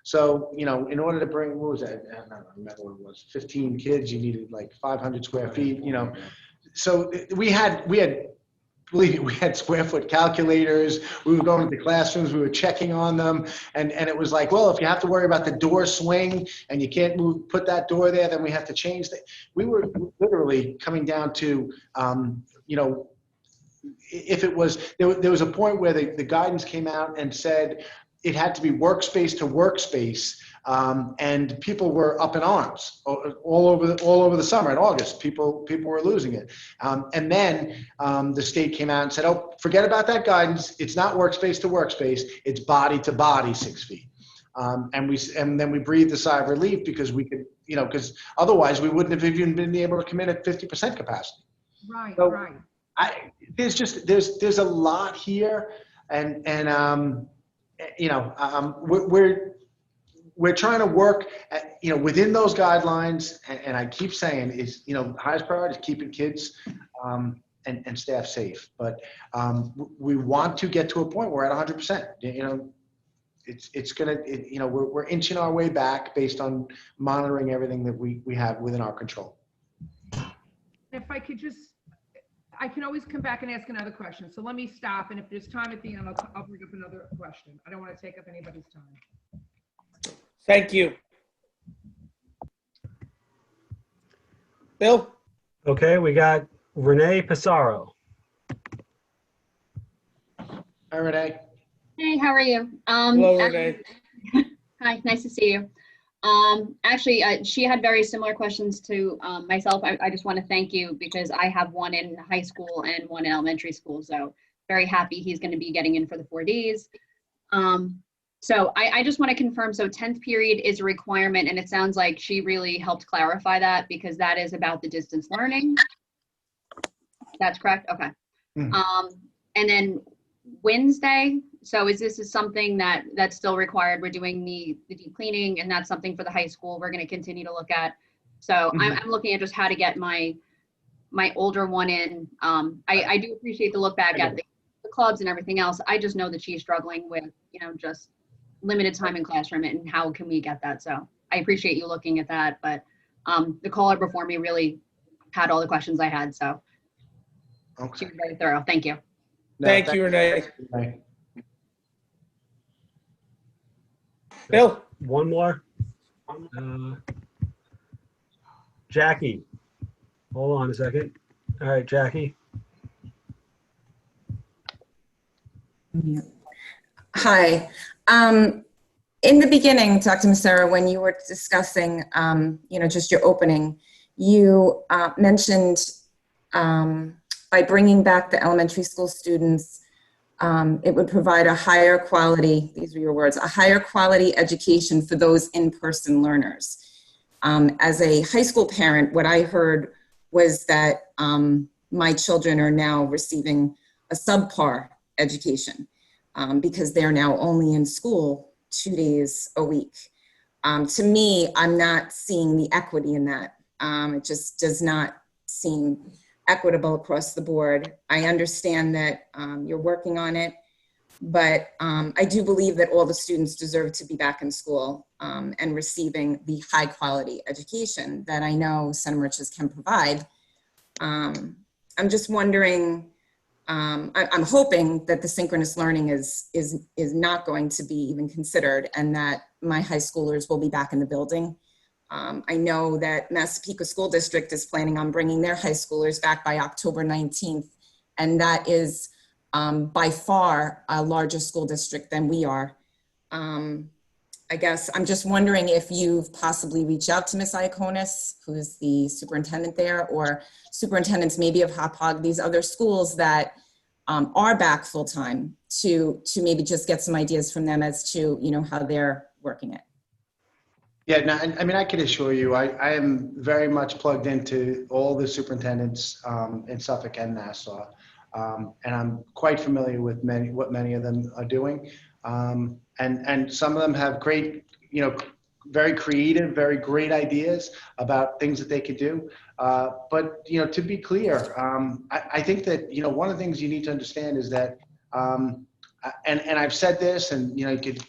So, in order to bring, what was that? I don't remember what it was, 15 kids, you needed like 500 square feet, So we had, believe me, we had square foot calculators. We were going to classrooms, we were checking on them. And it was like, well, if you have to worry about the door swing and you can't put that door there, then we have to change that. We were literally coming down to, if it was, there was a point where the guidance came out and said it had to be workspace to workspace. And people were up in arms all over the summer in August. People were losing it. And then the state came out and said, oh, forget about that guidance. It's not workspace to workspace. It's body to body 6 feet. And then we breathed a sigh of relief because we could, because otherwise we wouldn't have even been able to commit at 50% capacity. Right, so right. There's a lot here, and we're trying to work within those guidelines, and I keep saying is, highest priority is keeping kids and staff safe. But we want to get to a point where we're at 100%. It's gonna, we're inching our way back based on monitoring everything that we have within our control. if I could just, I can always come back and ask another question. So let me stop. And if there's time at the end, I'll bring up another question. I don't want to take up anybody's time. Thank you. Bill? Okay, we got Renee Passaro. Hi, Renee. Hey, how are you? Hello, Renee. Hi, nice to see you. Actually, she had very similar questions to myself. I just want to thank you because I have one in high school and one in elementary school. So very happy he's going to be getting in for the 4Ds. So I just want to confirm, so 10th period is a requirement, and it sounds like she really helped clarify that because that is about the distance learning. That's correct? Okay. And then Wednesday, so this is something that's still required. We're doing the deep cleaning, and that's something for the high school we're going to continue to look at. So I'm looking at just how to get my older one in. I do appreciate the look back at the clubs and everything else. I just know that she's struggling with, just limited time in classroom, and how can we get that? So I appreciate you looking at that, but the caller before me really had all the questions I had. So she was very thorough. Thank you. Thank you, Renee. Bill? One more. Jackie. Hold on a second. All right, Jackie. Hi. In the beginning, Dr. Passaro, when you were discussing, just your opening, you mentioned by bringing back the elementary school students, it would provide a higher quality, these were your words, a higher quality education for those in-person learners. As a high school parent, what I heard was that my children are now receiving a subpar education because they're now only in school 2 days a week. To me, I'm not seeing the equity in that. It just does not seem equitable across the board. I understand that you're working on it, but I do believe that all the students deserve to be back in school and receiving the high quality education that I know Center Riches can provide. I'm just wondering, I'm hoping that the synchronous learning is not going to be even considered, and that my high schoolers will be back in the building. I know that Massapequa School District is planning on bringing their high schoolers back by October 19th, and that is by far a larger school district than we are. I guess I'm just wondering if you've possibly reached out to Ms. Iaconis, who's the superintendent there, or superintendents maybe of Hauppauge, these other schools that are back full-time, to maybe just get some ideas from them as to, how they're working it. Yeah, no, I mean, I can assure you, I am very much plugged into all the superintendents in Suffolk and Nassau, and I'm quite familiar with what many of them are doing. And some of them have great, very creative, very great ideas about things that they could do. But, to be clear, I think that, one of the things you need to understand is that, and I've said this, and, you could,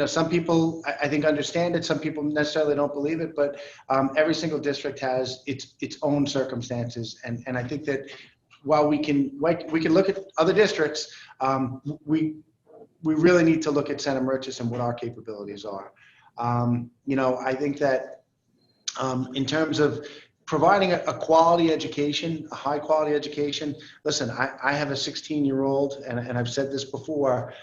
some people, I think, understand it. Some people necessarily don't believe it, but every single district has its own circumstances. And I think that while we can look at other districts, we really need to look at Center Riches and what our capabilities are. I think that in terms of providing a quality education, a high quality education, listen, I have a 16-year-old, and I've said this before,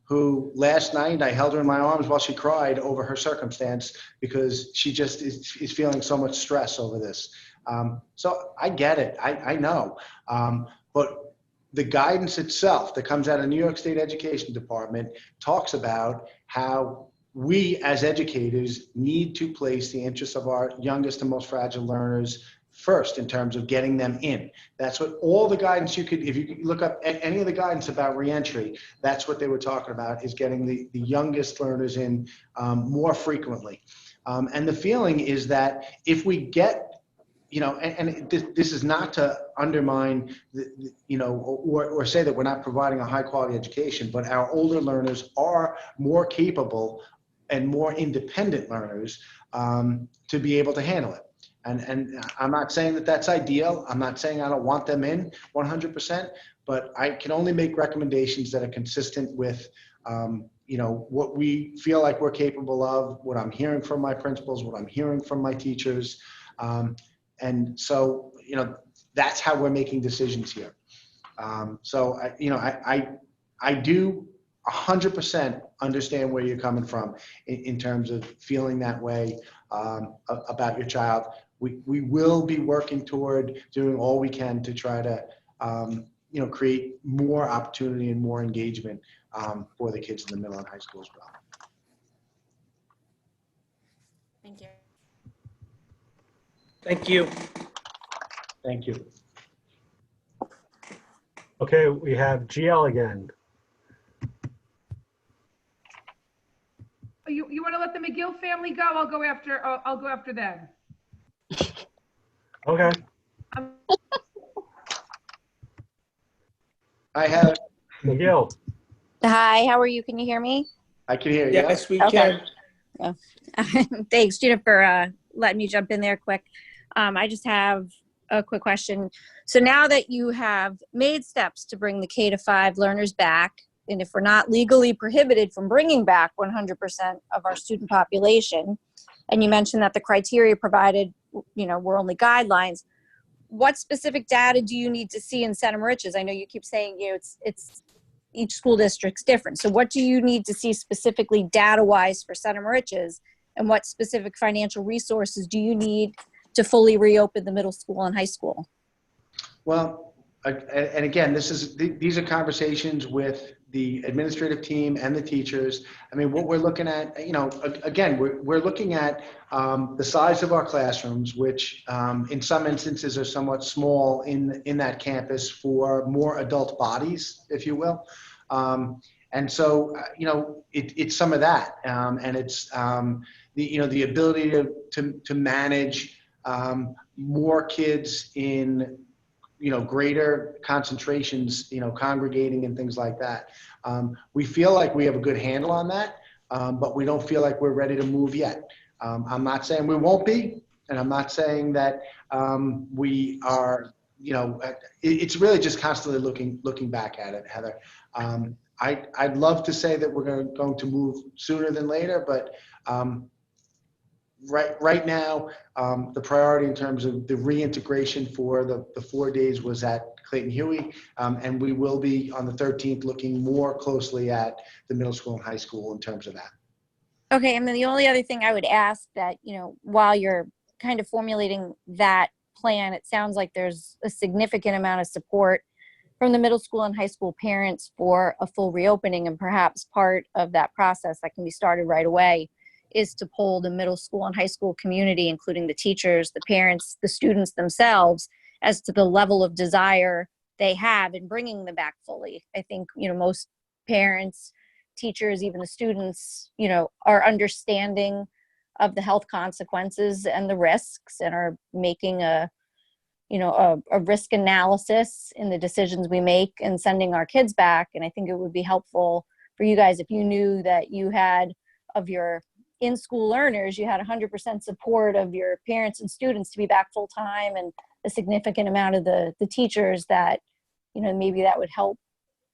who last night I held her in my arms while she cried over her circumstance because she just is feeling so much stress over this. So I get it, I know, but the guidance itself that comes out of New York State Education Department talks about how we as educators need to place the interests of our youngest and most fragile learners first in terms of getting them in. That's what all the guidance if you look up any of the guidance about reentry, that's what they were talking about, is getting the youngest learners in more frequently. And the feeling is that if we get, this is not to undermine, or say that we're not providing a high quality education, but our older learners are more capable and more independent learners to be able to handle it. And I'm not saying that that's ideal. I'm not saying I don't want them in 100%, but I can only make recommendations that are consistent with, what we feel like we're capable of, what I'm hearing from my principals, what I'm hearing from my teachers. And so, that's how we're making decisions here. So I do 100% understand where you're coming from in terms of feeling that way about your child. We will be working toward doing all we can to try to, create more opportunity and more engagement for the kids in the middle and high school as well. Thank you. Thank you. Thank you. Okay, we have GL again. You want to let the Magill family go? I'll go after them. Okay. I have Magill. Hi, how are you? Can you hear me? I can hear you. Yes, we Okay. can. Oh. Thanks, Gina, for letting me jump in there quick. I just have a quick question. So now that you have made steps to bring the K-5 learners back, and if we're not legally prohibited from bringing back 100% of our student population, and you mentioned that the criteria provided, were only guidelines, what specific data do you need to see in Center Riches? I know you keep saying, it's each school district's different. So what do you need to see specifically data-wise for Center Riches, and what specific financial resources do you need to fully reopen the middle school and high school? Well, and again, these are conversations with the administrative team and the teachers. I mean, what we're looking at, again, we're looking at the size of our classrooms, which in some instances are somewhat small in that campus for more adult bodies, if you will. And so, it's some of that, and it's the ability to manage more kids in greater concentrations, congregating and things like that. We feel like we have a good handle on that, but we don't feel like we're ready to move yet. I'm not saying we won't be, and I'm not saying that we are, it's really just constantly looking back at it, Heather. I'd love to say that we're going to move sooner than later, but right now, the priority in terms of the reintegration for the 4 days was at Clayton Huey, and we will be on the 13th looking more closely at the middle school and high school in terms of that. Okay, and then the only other thing I would ask that, while you're kind of formulating that plan, it sounds like there's a significant amount of support from the middle school and high school parents for a full reopening, and perhaps part of that process that can be started right away is to poll the middle school and high school community, including the teachers, the parents, the students themselves, as to the level of desire they have in bringing them back fully. I think, most parents, teachers, even the students, are understanding of the health consequences and the risks, and are making a risk analysis in the decisions we make and sending our kids back. And I think it would be helpful for you guys if you knew that you had, of your in-school learners, you had 100% support of your parents and students to be back full time, and a significant amount of the teachers that, maybe that would help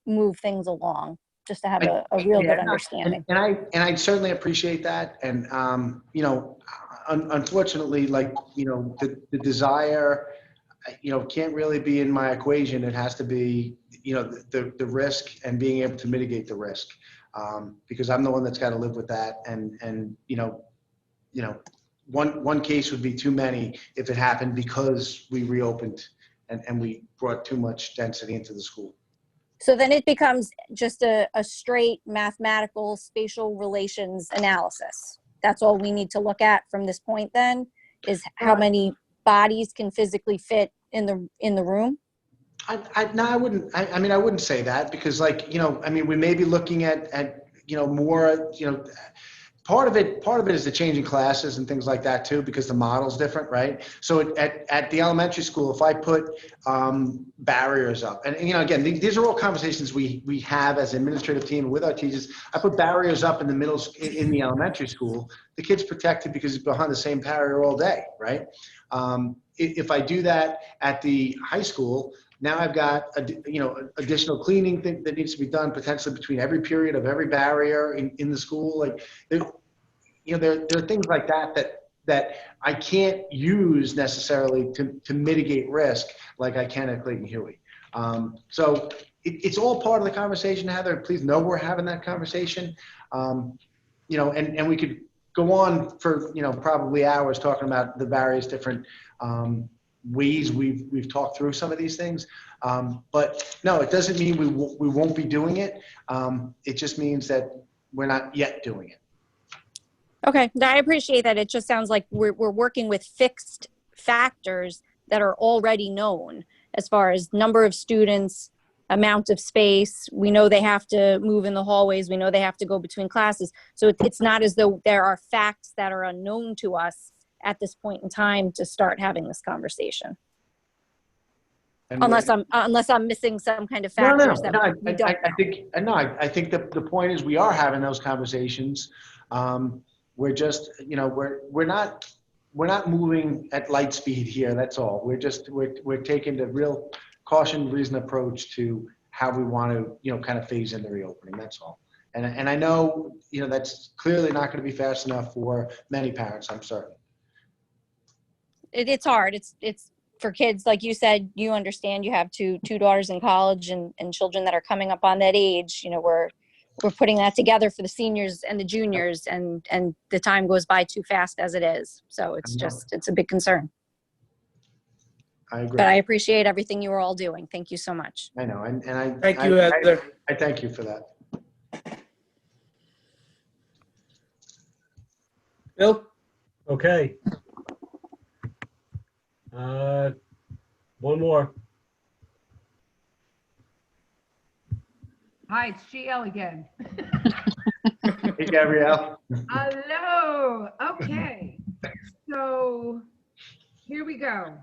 move things along, just to have a real good understanding. And I certainly appreciate that. And, unfortunately, the desire, can't really be in my equation. It has to be, the risk and being able to mitigate the risk. Because I'm the one that's got to live with that, and one case would be too many if it happened because we reopened and we brought too much density into the school. So then it becomes just a straight mathematical spatial relations analysis. That's all we need to look at from this point then, is how many bodies can physically fit in the room? I wouldn't say that, because we may be looking at more, Part of it is the changing classes and things like that too, because the model's different, right? So at the elementary school, if I put barriers up, and you know, again, these are all conversations we have as an administrative team and with our teachers. I put barriers up in the elementary school. The kid's protected because he's behind the same barrier all day, right? If I do that at the high school, now I've got additional cleaning that needs to be done potentially between every period of every barrier in the school. Like there are things like that I can't use necessarily to mitigate risk like I can at Clayton Huey. So it's all part of the conversation, Heather. Please know we're having that conversation. And we could go on for probably hours talking about the various different ways we've talked through some of these things, but no, it doesn't mean we won't be doing it. It just means that we're not yet doing it. Okay, I appreciate that. It just sounds like we're working with fixed factors that are already known as far as number of students, amount of space. We know they have to move in the hallways. We know they have to go between classes. So it's not as though there are facts that are unknown to us at this point in time to start having this conversation. And unless I'm missing some kind of factors we don't know. I think the point is we are having those conversations. We're just, we're not moving at light speed here. That's all. We're taking the real caution, reason approach to how we want to, kind of phase in the reopening. That's all. And I know, that's clearly not going to be fast enough for many parents, I'm certain. It's hard. It's for kids, like you said, you understand, you have two daughters in college and children that are coming up on that age. We're putting that together for the seniors and the juniors, and the time goes by too fast as it is. So it's a big concern. I agree. But I appreciate everything you are all doing. Thank you so much. I know. And I thank you, Heather. I thank you for that. Bill? Okay. One more. Hi, it's GL again. Hey, Gabrielle. Hello. Okay. So here we go.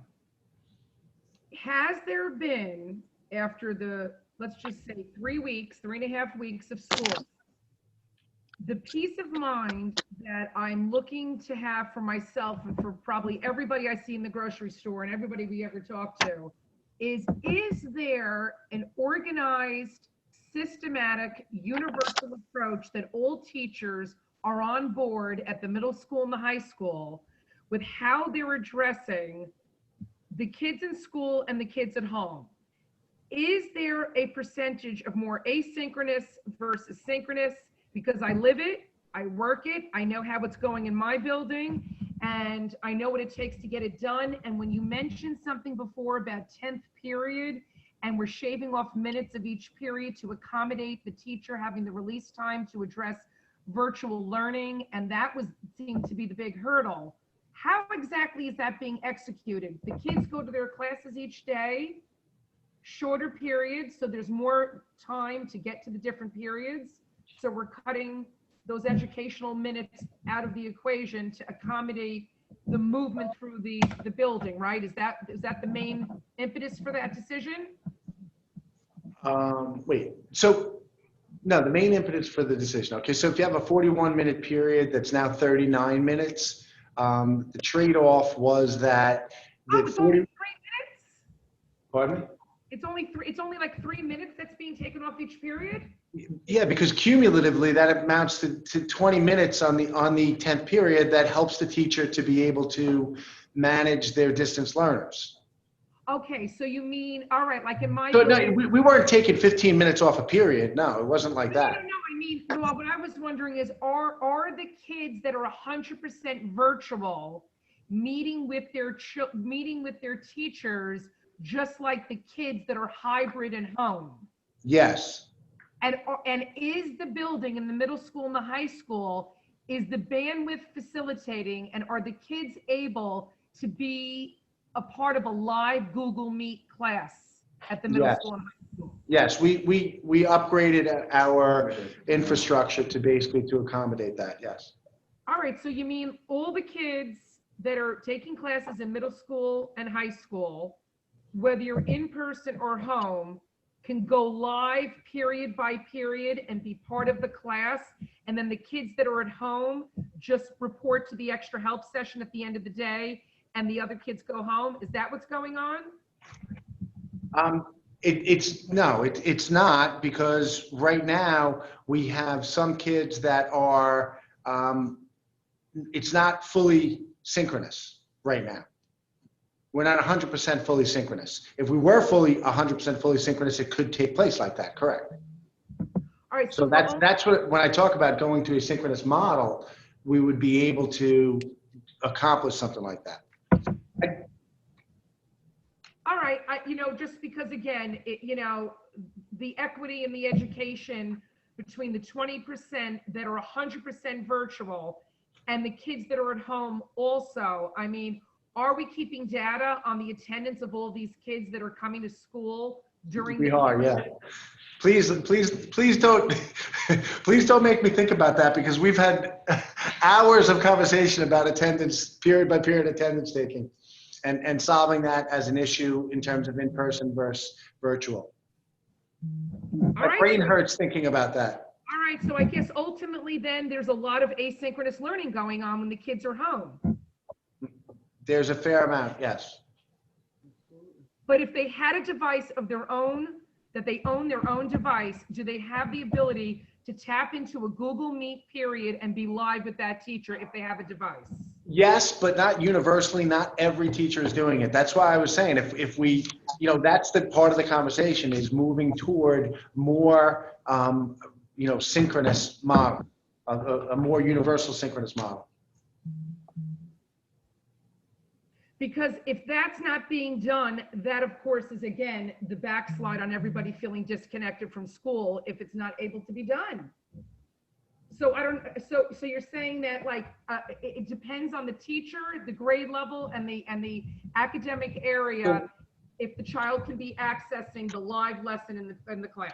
Has there been, after the, let's just say 3.5 weeks of school, the peace of mind that I'm looking to have for myself and for probably everybody I see in the grocery store and everybody we ever talk to is there an organized, systematic, universal approach that all teachers are on board at the middle school and the high school with how they're addressing the kids in school and the kids at home? Is there a percentage of more asynchronous versus synchronous? Because I live it, I work it, I know how it's going in my building, and I know what it takes to get it done. And when you mentioned something before about 10th period, and we're shaving off minutes of each period to accommodate the teacher having the release time to address virtual learning, and that seemed to be the big hurdle. How exactly is that being executed? The kids go to their classes each day, shorter periods, so there's more time to get to the different periods. So we're cutting those educational minutes out of the equation to accommodate the movement through the building, right? Is that the main impetus for that decision? Wait, so no, the main impetus for the decision. Okay, so if you have a 41-minute period that's now 39 minutes, the trade-off was that the it's only 3 minutes? Pardon me? It's only like 3 minutes that's being taken off each period? Yeah, because cumulatively that amounts to 20 minutes on the 10th period. That helps the teacher to be able to manage their distance learners. Okay, so you mean, all right, like in my... So no, we weren't taking 15 minutes off a period. No, it wasn't like that. No, I mean, what I was wondering is, are the kids that are 100% virtual meeting with their teachers just like the kids that are hybrid and home? Yes. And is the building in the middle school and the high school, is the bandwidth facilitating, and are the kids able to be a part of a live Google Meet class at the middle school and high school? Yes, we upgraded our infrastructure to basically to accommodate that, yes. All right, so you mean all the kids that are taking classes in middle school and high school, whether you're in person or home, can go live period by period and be part of the class, and then the kids that are at home just report to the extra help session at the end of the day, and the other kids go home? Is that what's going on? It's not, because right now we have some kids that are, it's not fully synchronous right now. We're not 100% fully synchronous. If we were 100% fully synchronous, it could take place like that, correct? All right. So that's what, when I talk about going to a synchronous model, we would be able to accomplish something like that. All right, just because again, the equity in the education between the 20% that are 100% virtual and the kids that are at home also, I mean, are we keeping data on the attendance of all these kids that are coming to school during We the are, year? yeah. Please don't, please don't make me think about that, because we've had hours of conversation about attendance, period by period attendance taking, and solving that as an issue in terms of in-person versus virtual. My brain hurts thinking about that. All right, so I guess ultimately then there's a lot of asynchronous learning going on when the kids are home. There's a fair amount, yes. But if they had a device of their own, that they own their own device, do they have the ability to tap into a Google Meet period and be live with that teacher if they have a device? Yes, but not universally. Not every teacher is doing it. That's why I was saying, if we, that's the part of the conversation, is moving toward more, synchronous model, a more universal synchronous model. Because if that's not being done, that of course is again the backslide on everybody feeling disconnected from school if it's not able to be done. So so you're saying that it depends on the teacher, the grade level, and the academic area if the child can be accessing the live lesson in the class.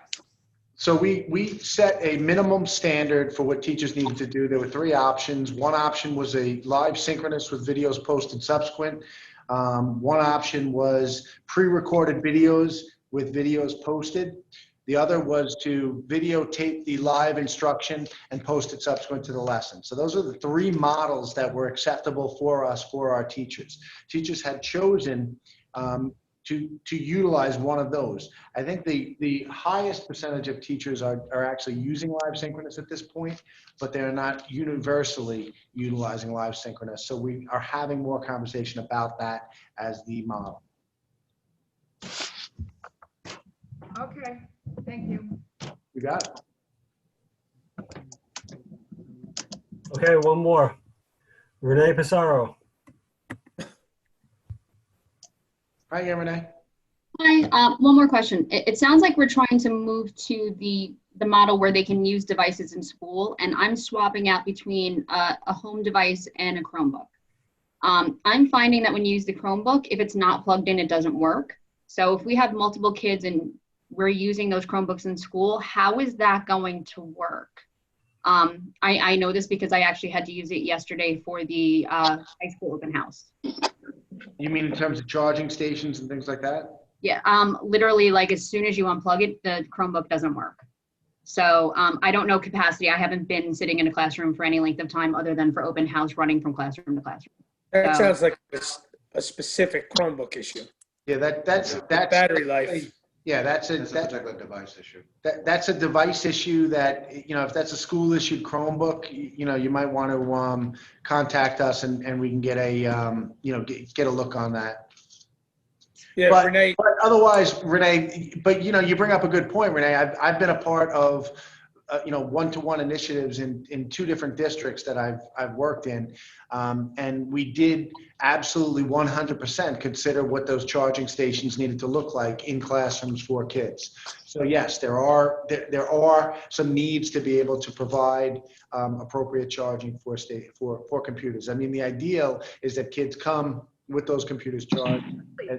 So we set a minimum standard for what teachers needed to do. There were 3 options. One option was a live synchronous with videos posted subsequent. One option was pre-recorded videos with videos posted. The other was to videotape the live instruction and post it subsequent to the lesson. So those are the 3 models that were acceptable for us, for our teachers. Teachers had chosen to utilize one of those. I think the highest percentage of teachers are actually using live synchronous at this point, but they're not universally utilizing live synchronous. So we are having more conversation about that as the model. Okay, thank you. You got it. Okay, one more. Renee Passaro. Hi, Renee. Hi, one more question. It sounds like we're trying to move to the model where they can use devices in school, and I'm swapping out between a home device and a Chromebook. I'm finding that when you use the Chromebook, if it's not plugged in, it doesn't work. So if we have multiple kids and we're using those Chromebooks in school, how is that going to work? I know this because I actually had to use it yesterday for the high school open house. You mean in terms of charging stations and things like that? Yeah, literally as soon as you unplug it, the Chromebook doesn't work. So I don't know capacity. I haven't been sitting in a classroom for any length of time other than for open house running from classroom to classroom. That sounds like a specific Chromebook issue. Yeah, that's battery life. Yeah, that's a device issue. That's a device issue that, if that's a school issued Chromebook, you might want to contact us and we can get a, get a look on that. Yeah, but, Renee. But otherwise, Renee, but you bring up a good point, Renee. I've been a part of, one-to-one initiatives in 2 different districts that I've worked in. And we did absolutely 100% consider what those charging stations needed to look like in classrooms for kids. So yes, there are some needs to be able to provide appropriate charging for computers. I mean, the ideal is that kids come with those computers charged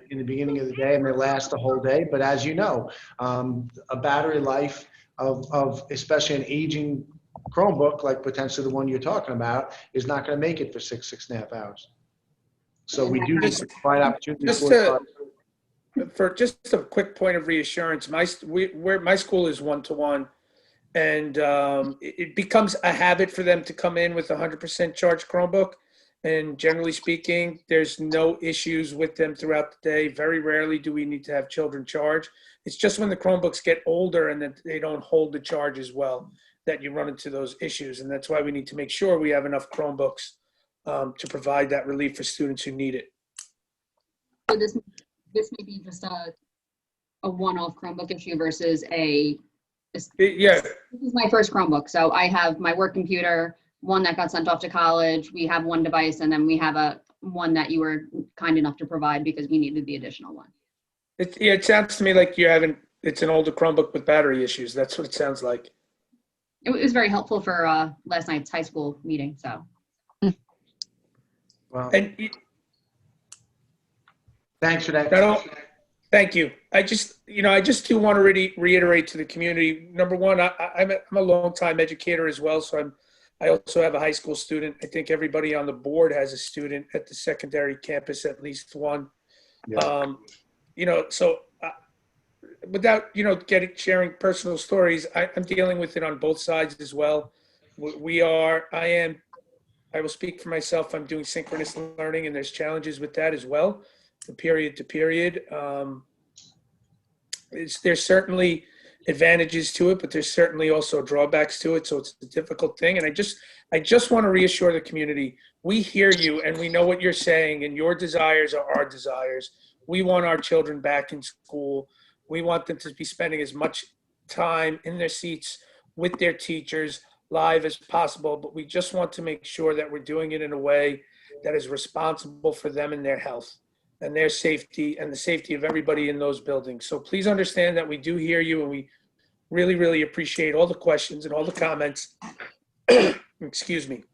in the beginning of the day and they last the whole day. But as you know, a battery life of especially an aging Chromebook, like potentially the one you're talking about, is not going to make it for 6.5 hours. So we do need to provide opportunities for just a quick point of reassurance, my school is 1-to-1, and it becomes a habit for them to come in with 100% charged Chromebook. And generally speaking, there's no issues with them throughout the day. Very rarely do we need to have children charge. It's just when the Chromebooks get older and that they don't hold the charge as well that you run into those issues. And that's why we need to make sure we have enough Chromebooks to provide that relief for students who need it. So this may be just a one-off Chromebook issue versus yeah. This is my first Chromebook. So I have my work computer, one that got sent off to college. We have one device, and then we have one that you were kind enough to provide because we needed the additional one. It sounds to me like it's an older Chromebook with battery issues. That's what it sounds like. It was very helpful for last night's high school meeting. So. Well, and thanks for that. Thank you. I just do want to reiterate to the community. Number one, I'm a long-time educator as well, so I also have a high school student. I think everybody on the board has a student at the secondary campus, at least one. Yeah. So without sharing personal stories, I'm dealing with it on both sides as well. I will speak for myself. I'm doing synchronous learning, and there's challenges with that as well, the period to period. There's certainly advantages to it, but there's certainly also drawbacks to it. So it's a difficult thing. And I just want to reassure the community, we hear you and we know what you're saying, and your desires are our desires. We want our children back in school. We want them to be spending as much time in their seats with their teachers live as possible, but we just want to make sure that we're doing it in a way that is responsible for them and their health and their safety and the safety of everybody in those buildings. So please understand that we do hear you, and we really, really appreciate all the questions and all the comments. Excuse me.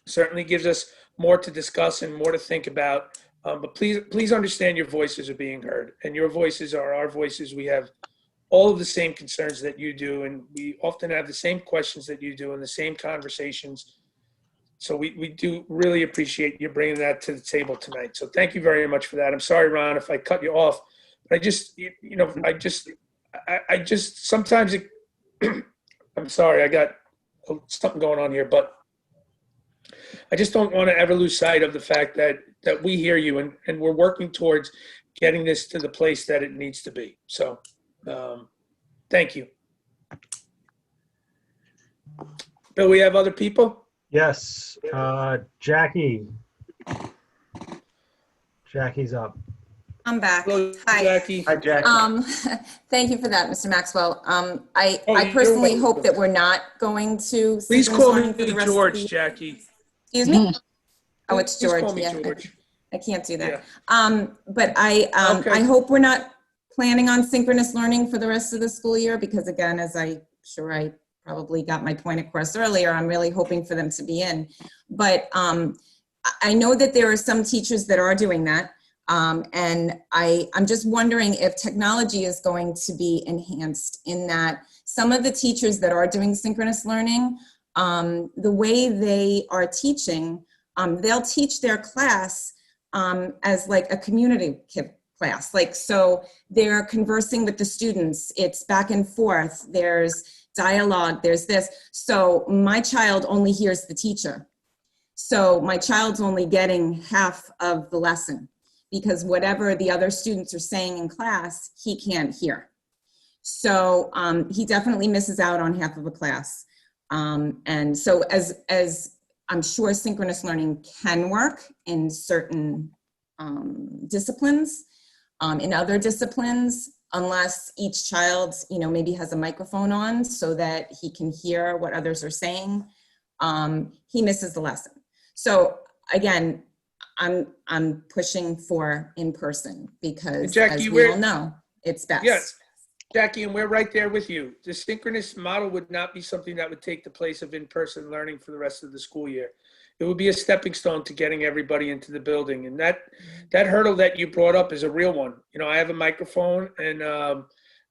Certainly gives us more to discuss and more to think about. But please understand your voices are being heard, and your voices are our voices. We have all of the same concerns that you do, and we often have the same questions that you do and the same conversations. So we do really appreciate you bringing that to the table tonight. So thank you very much for that. I'm sorry, Ron, if I cut you off, but I just sometimes I'm sorry, I got something going on here, but I just don't want to ever lose sight of the fact that we hear you, and we're working towards getting this to the place that it needs to be. So thank you. Bill, we have other people? Yes. Jackie. Jackie's up. I'm back. Hello, Hi. Jackie. Hi, Jackie. Thank you for that, Mr. Maxwell. I personally hope that we're not going to. Please call me George, Jackie. Excuse me? Oh, it's Please George. call me Yeah, George. I can't do that. Yeah. But I hope we're not planning on synchronous learning for the rest of the school year, because again, as I probably got my point across earlier, I'm really hoping for them to be in. But I know that there are some teachers that are doing that. And I'm just wondering if technology is going to be enhanced in that some of the teachers that are doing synchronous learning, the way they are teaching, they'll teach their class as like a community class. Like, so they're conversing with the students, it's back and forth, there's dialogue, there's this. So my child only hears the teacher. So my child's only getting half of the lesson, because whatever the other students are saying in class, he can't hear. So he definitely misses out on half of a class. And so as I'm sure synchronous learning can work in certain disciplines, in other disciplines, unless each child, maybe has a microphone on so that he can hear what others are saying, he misses the lesson. So again, I'm pushing for in-person because, Jackie, as we all know, it's best. Yes, Jackie, and we're right there with you. The synchronous model would not be something that would take the place of in-person learning for the rest of the school year. It would be a stepping stone to getting everybody into the building. And that hurdle that you brought up is a real one. I have a microphone, and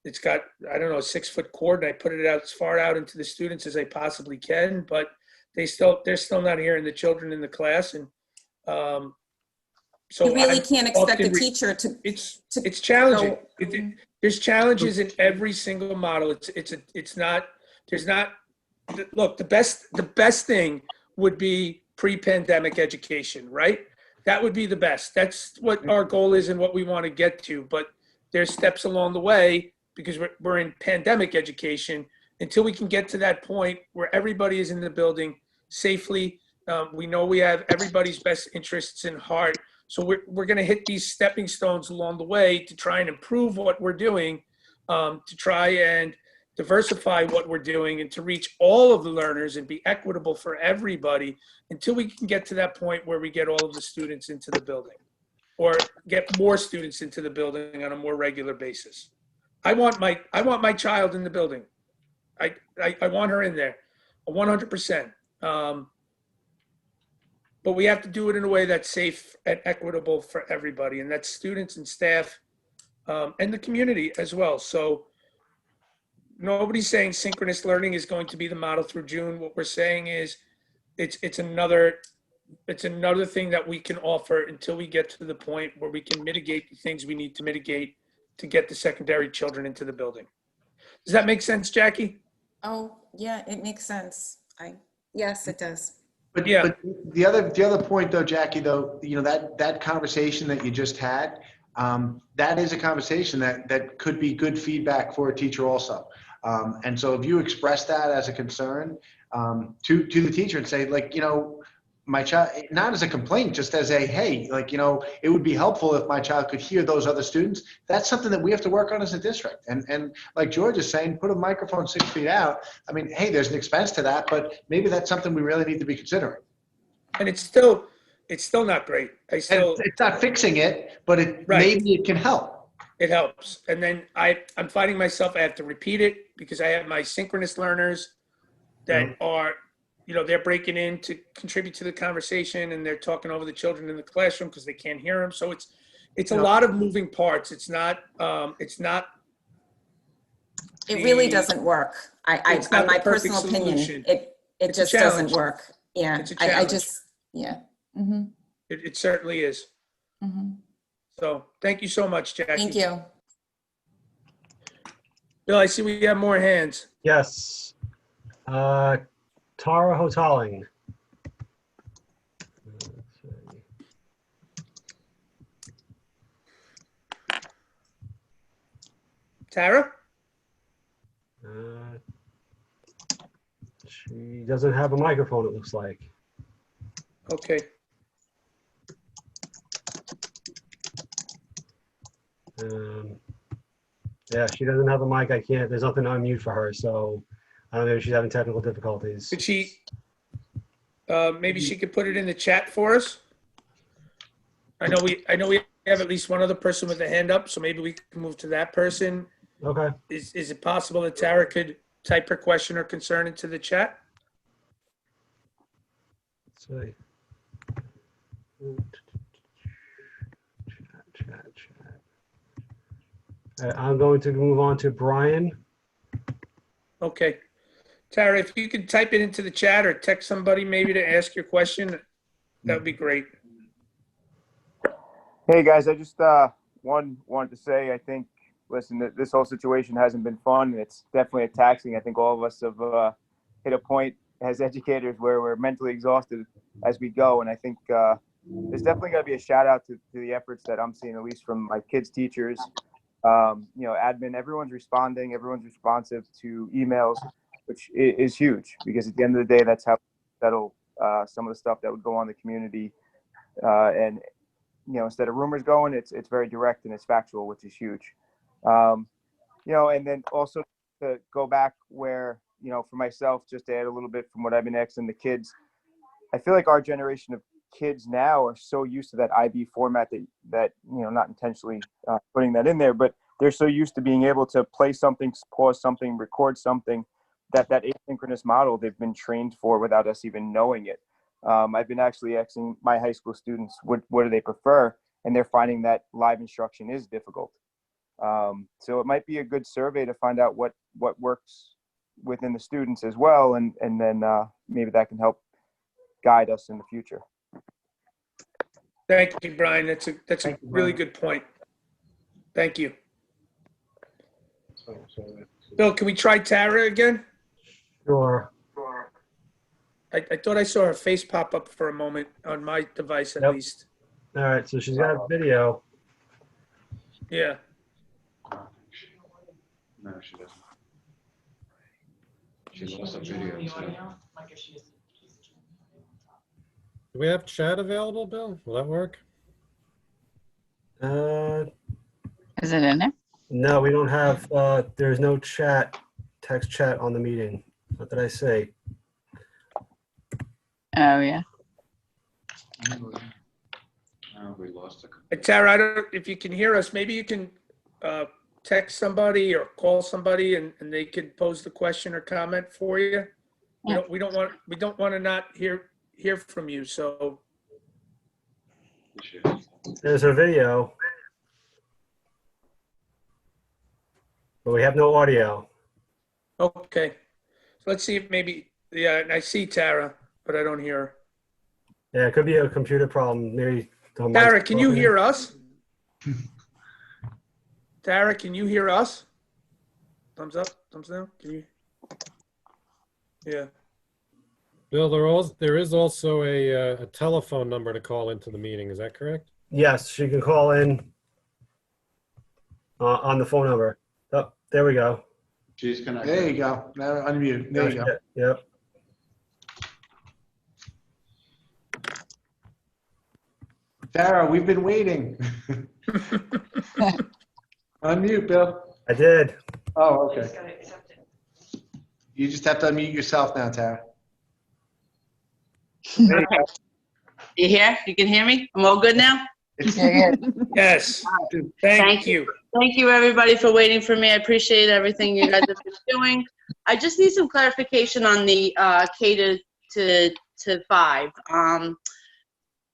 It's got, I don't know, a 6-foot cord, and I put it out as far out into the students as I possibly can, but they're still not hearing the children in the class. And so You really I'm can't expect a often teacher to. it's challenging. go- There's challenges in every single model. Look, the best thing would be pre-pandemic education, right? That would be the best. That's what our goal is and what we want to get to. But there's steps along the way because we're in pandemic education until we can get to that point where everybody is in the building safely. We know we have everybody's best interests in heart. So we're going to hit these stepping stones along the way to try and improve what we're doing, to try and diversify what we're doing and to reach all of the learners and be equitable for everybody until we can get to that point where we get all of the students into the building or get more students into the building on a more regular basis. I want my child in the building. I want her in there 100%. But we have to do it in a way that's safe and equitable for everybody, and that's students and staff and the community as well. So nobody's saying synchronous learning is going to be the model through June. What we're saying is it's another thing that we can offer until we get to the point where we can mitigate the things we need to mitigate to get the secondary children into the building. Does that make sense, Jackie? Oh, yeah, it makes sense. Yes, it does. But the other point though, Jackie, though, that conversation that you just had, that is a conversation that could be good feedback for a teacher also. And so if you express that as a concern to the teacher and say, like, my child, not as a complaint, just as a, hey, like, it would be helpful if my child could hear those other students. That's something that we have to work on as a district. And like George is saying, put a microphone 6 feet out. I mean, hey, there's an expense to that, but maybe that's something we really need to be considering. And it's still not great. It's not fixing it, but maybe it can help. It helps. And then I'm finding myself, I have to repeat it because I have my synchronous learners that are, they're breaking in to contribute to the conversation and they're talking over the children in the classroom because they can't hear them. So it's a lot of moving parts. It really doesn't work. On my personal opinion, it just doesn't work. Yeah, yeah. Mm-hmm. It certainly is. Mm-hmm. So thank you so much, Jackie. Thank you. Bill, I see we have more hands. Yes. Tara Hotaling. Tara? She doesn't have a microphone, it looks like. Okay. Yeah, she doesn't have a mic. I can't. There's nothing to unmute for her, so I don't know if she's having technical difficulties. Could she? Maybe she could put it in the chat for us. I know we have at least one other person with a hand up, so maybe we can move to that person. Okay. Is it possible that Tara could type her question or concern into the chat? Let's see. Chat. I'm going to move on to Brian. Okay. Tara, if you could type it into the chat or text somebody maybe to ask your question, that would be great. Hey guys, I just wanted to say, I think, listen, this whole situation hasn't been fun. It's definitely taxing. I think all of us have hit a point as educators where we're mentally exhausted as we go. And I think there's definitely got to be a shout out to the efforts that I'm seeing, at least from my kids' teachers, admin, everyone's responding, everyone's responsive to emails, which is huge because at the end of the day, that's how settle some of the stuff that would go on in the community. And instead of rumors going, it's very direct and it's factual, which is huge. And then also to go back where, for myself, just to add a little bit from what I've been asking the kids, I feel like our generation of kids now are so used to that IB format that not intentionally putting that in there, but they're so used to being able to play something, pause something, record something, that asynchronous model they've been trained for without us even knowing it. I've been actually asking my high school students what do they prefer, and they're finding that live instruction is difficult. So it might be a good survey to find out what works within the students as well, and then maybe that can help guide us in the future. Thank you, Brian. That's a really good point. Thank you. Bill, can we try Tara again? Sure. I thought I saw her face pop up for a moment on my device at least. All right, so she's got a video. Yeah. No, she doesn't. She lost a video too. Do we have chat available, Bill? Will that work? Is it in there? No, we don't have, there's no chat, text chat on the meeting. What did I say? Oh, yeah. Oh, we lost her. Tara, I don't, if you can hear us, maybe you can text somebody or call somebody and they can pose the question or comment for you. Yeah. We don't want to not hear from you. So There's a video. But we have no audio. okay, so let's see if maybe, yeah, I see Tara, but I don't hear her. Yeah, it could be a computer problem. Maybe. Tara, can you hear us? Tara, can you hear us? Thumbs up, thumbs down. Can you? Yeah. Bill, there is also a telephone number to call into the meeting. Is that correct? Yes, she can call in on the phone number. Oh, there we go. She's connected. There you go. Now unmute. There you go. Yep. Tara, we've been waiting. Unmute, Bill. I did. Oh, okay. You just have to unmute yourself now, Tara. There you go. You here? You can hear me? I'm all good now? Yes. Thank you. Thank you, everybody, for waiting for me. I appreciate everything you guys have been doing. I just need some clarification on the K to 5.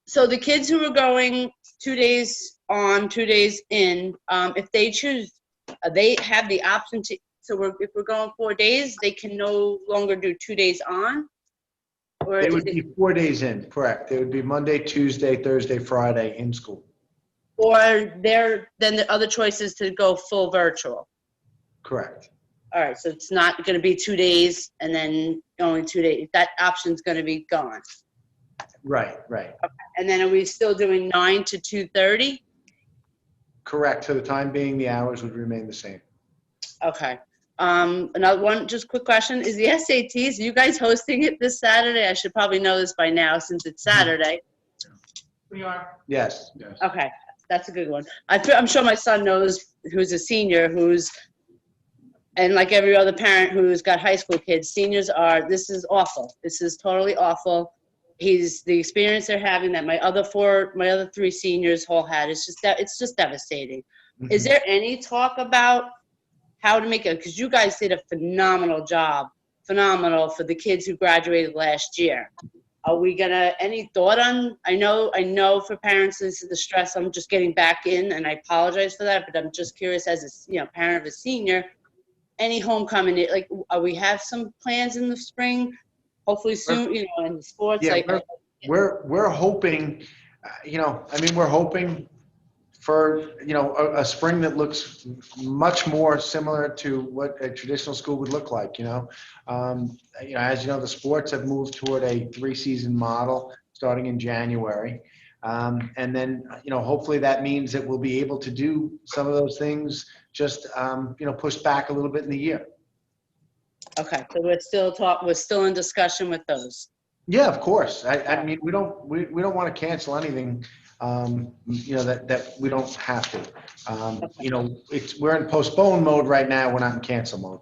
So the kids who are going 2 days on, 2 days in, if they choose, they have the option to, so if we're going 4 days, they can no longer do 2 days on? Or It would be 4 days in, correct. It would be Monday, Tuesday, Thursday, Friday in school. Or then the other choice is to go full virtual. Correct. All right, so it's not going to be 2 days and then only 2 days. That option's going to be gone. Right, right. Okay. And then are we still doing 9 to 2:30? Correct. For the time being, the hours would remain the same. Okay. Another one, just quick question. Is the SATs, are you guys hosting it this Saturday? I should probably know this by now since it's Saturday. We are. Yes. Yes. Okay, that's a good one. I'm sure my son knows, who's a senior, and like every other parent who's got high school kids, seniors this is awful. This is totally awful. The experience they're having that my other 3 seniors all had, it's just devastating. Mm-hmm. Is there any talk about how to make it, because you guys did a phenomenal job, phenomenal for the kids who graduated last year. Are we any thought on, I know for parents, this is the stress, I'm just getting back in, and I apologize for that, but I'm just curious as a parent of a senior, any homecoming, we have some plans in the spring, hopefully soon, in the sports. Yeah, we're hoping, we're hoping for, a spring that looks much more similar to what a traditional school would look like, as you know, the sports have moved toward a 3-season model starting in January. And then, hopefully that means that we'll be able to do some of those things just, pushed back a little bit in the year. Okay, so we're still in discussion with those. Yeah, of course. I mean, we don't want to cancel anything, that we don't have to. We're in postpone mode right now. We're not in cancel mode.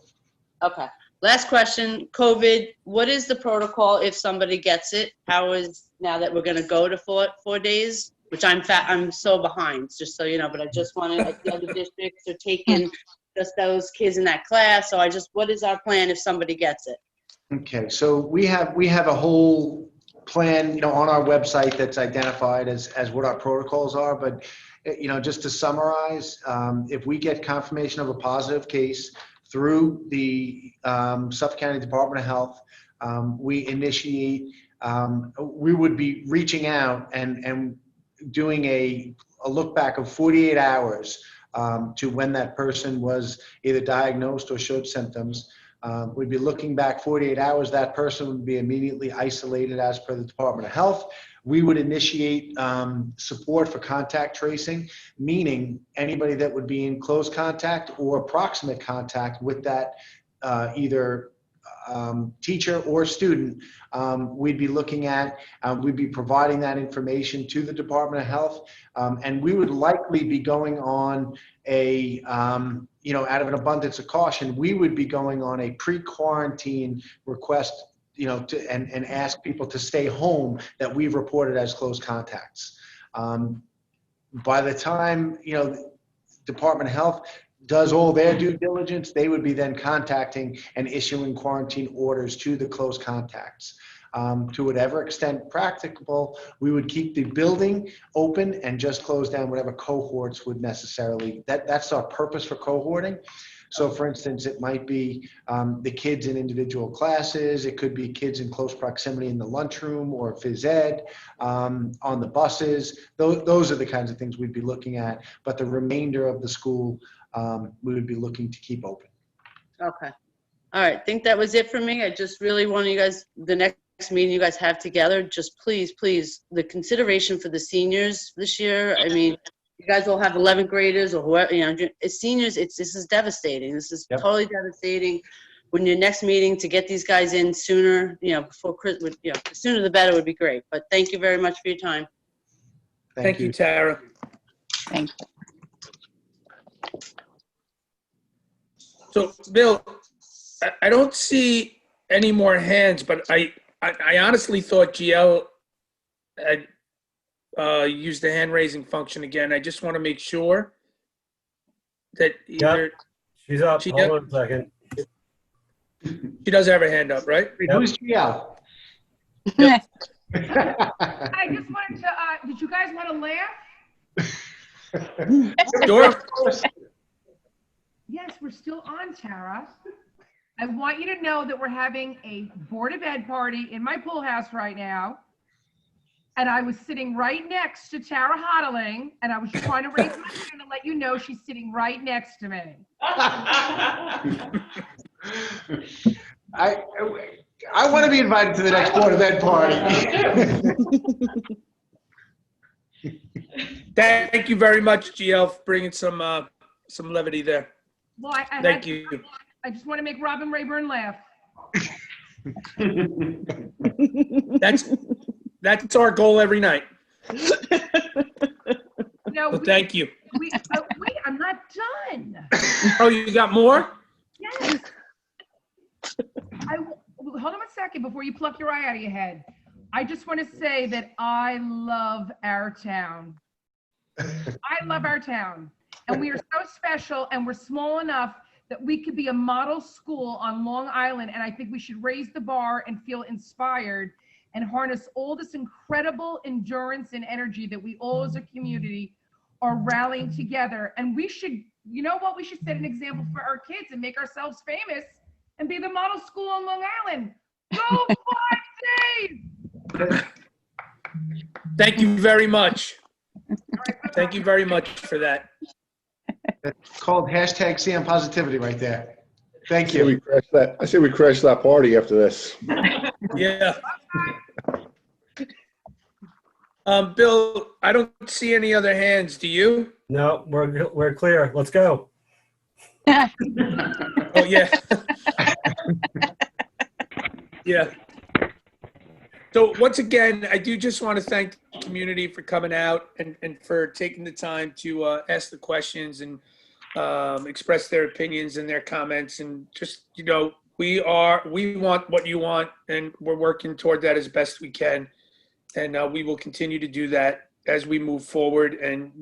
Okay. Last question, COVID, what is the protocol if somebody gets it? How is, now that we're going to go to 4 days, which I'm so behind, just so you know, but I just wanted, the other districts are taking just those kids in that class. So what is our plan if somebody gets it? Okay, so we have a whole plan, on our website that's identified as what our protocols are, but just to summarize, if we get confirmation of a positive case through the Suffolk County Department of Health, we initiate, we would be reaching out and doing a look back of 48 hours to when that person was either diagnosed or showed symptoms. We'd be looking back 48 hours. That person would be immediately isolated as per the Department of Health. We would initiate support for contact tracing, meaning anybody that would be in close contact or proximate contact with that either teacher or student, we'd be looking at, we'd be providing that information to the Department of Health, and we would likely be going on a, out of an abundance of caution, we would be going on a pre-quarantine request, and ask people to stay home that we've reported as close contacts. By the time, Department of Health does all their due diligence, they would be then contacting and issuing quarantine orders to the close contacts. To whatever extent practicable, we would keep the building open and just close down whatever cohorts would necessarily, that's our purpose for cohorting. So for instance, it might be the kids in individual classes, it could be kids in close proximity in the lunchroom or phys ed, on the buses. Those are the kinds of things we'd be looking at, but the remainder of the school, we would be looking to keep open. Okay. All right. I think that was it for me. I just really want you guys, the next meeting you guys have together, just please, the consideration for the seniors this year. I mean, you guys all have 11th graders or whoever, as seniors, this is devastating. This is totally devastating. When your next meeting to get these guys in sooner, before Christmas, the sooner the better would be great. But thank you very much for your time. Thank you, Tara. Thank you. So, Bill, I don't see any more hands, but I honestly thought GL had used the hand raising function again. I just want to make sure that either she's up. Hold on a second. She does have her hand up, right? Who's GL? I just wanted to, did you guys want to laugh? Sure. Yes, we're still on, Tara. I want you to know that we're having a Board of Ed party in my pool house right now. And I was sitting right next to Tara Hodling, and I was trying to raise my hand to let you know she's sitting right next to me. I want to be invited to the next Board of Ed party. Thank you very much, GL, for bringing some levity there. Well, Thank you. I just want to make Robin Rayburn laugh. That's our goal every night. No, well, thank you. Wait, I'm not done. Oh, you got more? Yes. Hold on a second before you pluck your eye out of your head. I just want to say that I love our town. I love our town. And we are so special, and we're small enough that we could be a model school on Long Island. And I think we should raise the bar and feel inspired and harness all this incredible endurance and energy that we all as a community are rallying together. And we should, you know what, we should set an example for our kids and make ourselves famous and be the model school on Long Island. Go 5 days! Thank you very much. Thank you very much for that. It's called hashtag CM positivity right there. Thank you. I say we crash that party after this. Yeah. Bill, I don't see any other hands. Do you? No, we're clear. Let's go. Oh, yeah. Yeah. So once again, I do just want to thank the community for coming out and for taking the time to ask the questions and express their opinions and their comments. And just, we want what you want, and we're working toward that as best we can. And we will continue to do that as we move forward, and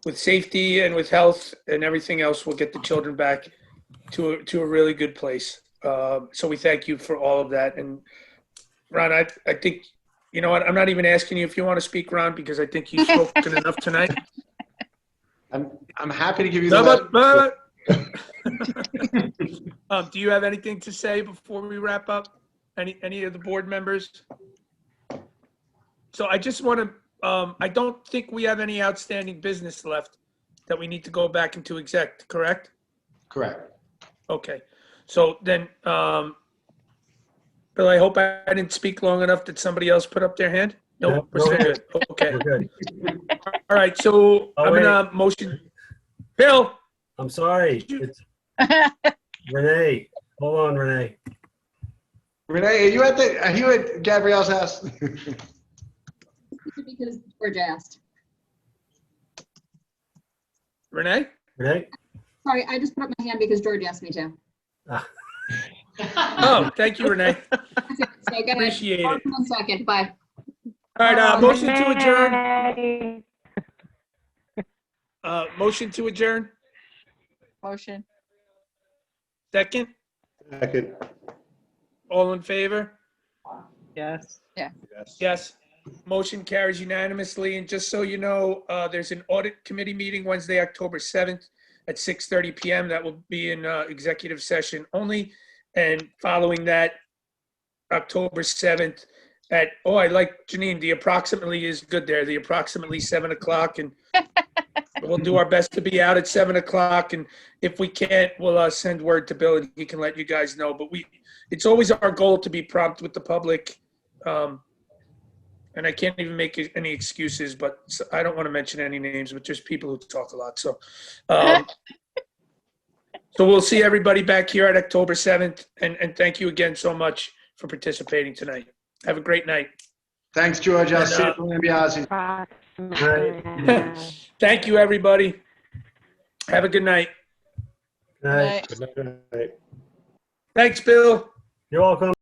with safety and with health and everything else, we'll get the children back to a really good place. So we thank you for all of that. And Ron, I think You know what? I'm not even asking you if you want to speak, Ron, because I think you've spoken enough tonight. I'm happy to give you the last. Do you have anything to say before we wrap up? Any of the board members? So I just want to, I don't think we have any outstanding business left that we need to go back into exec, correct? Correct. Okay. So then, Bill, I hope I didn't speak long enough that somebody else put up their hand. Nope, we're still good. Okay. We're good. All right, so Oh, I'm gonna motion. Bill, I'm sorry. It's Renee. Hold on, Renee. Renee, are you at Gabrielle's house? Because George asked. Renee? Renee? Sorry, I just put up my hand because George asked me to. Oh, thank you, Renee. So go ahead. Appreciate it. 1 second. Bye. All right, motion to adjourn. Motion to adjourn. Motion. Second. Second. All in favor? Yes. Yeah. Yes. Motion carries unanimously. And just so you know, there's an audit committee meeting Wednesday, October 7th at 6:30 p.m. That will be in executive session only. And following that, October 7th at, oh, I like Janine, the approximately is good there, the approximately 7 o'clock. And we'll do our best to be out at 7 o'clock. And if we can't, we'll send word to Bill and he can let you guys know. But it's always our goal to be prompt with the public. And I can't even make any excuses, but I don't want to mention any names, but just people who talk a lot. So, so we'll see everybody back here at October 7th. And thank you again so much for participating tonight. Have a great night. Thanks, George. I'll see you from Lambiasi. Thank you, everybody. Have a good night. Good night. Good night. Thanks, Bill. You're welcome.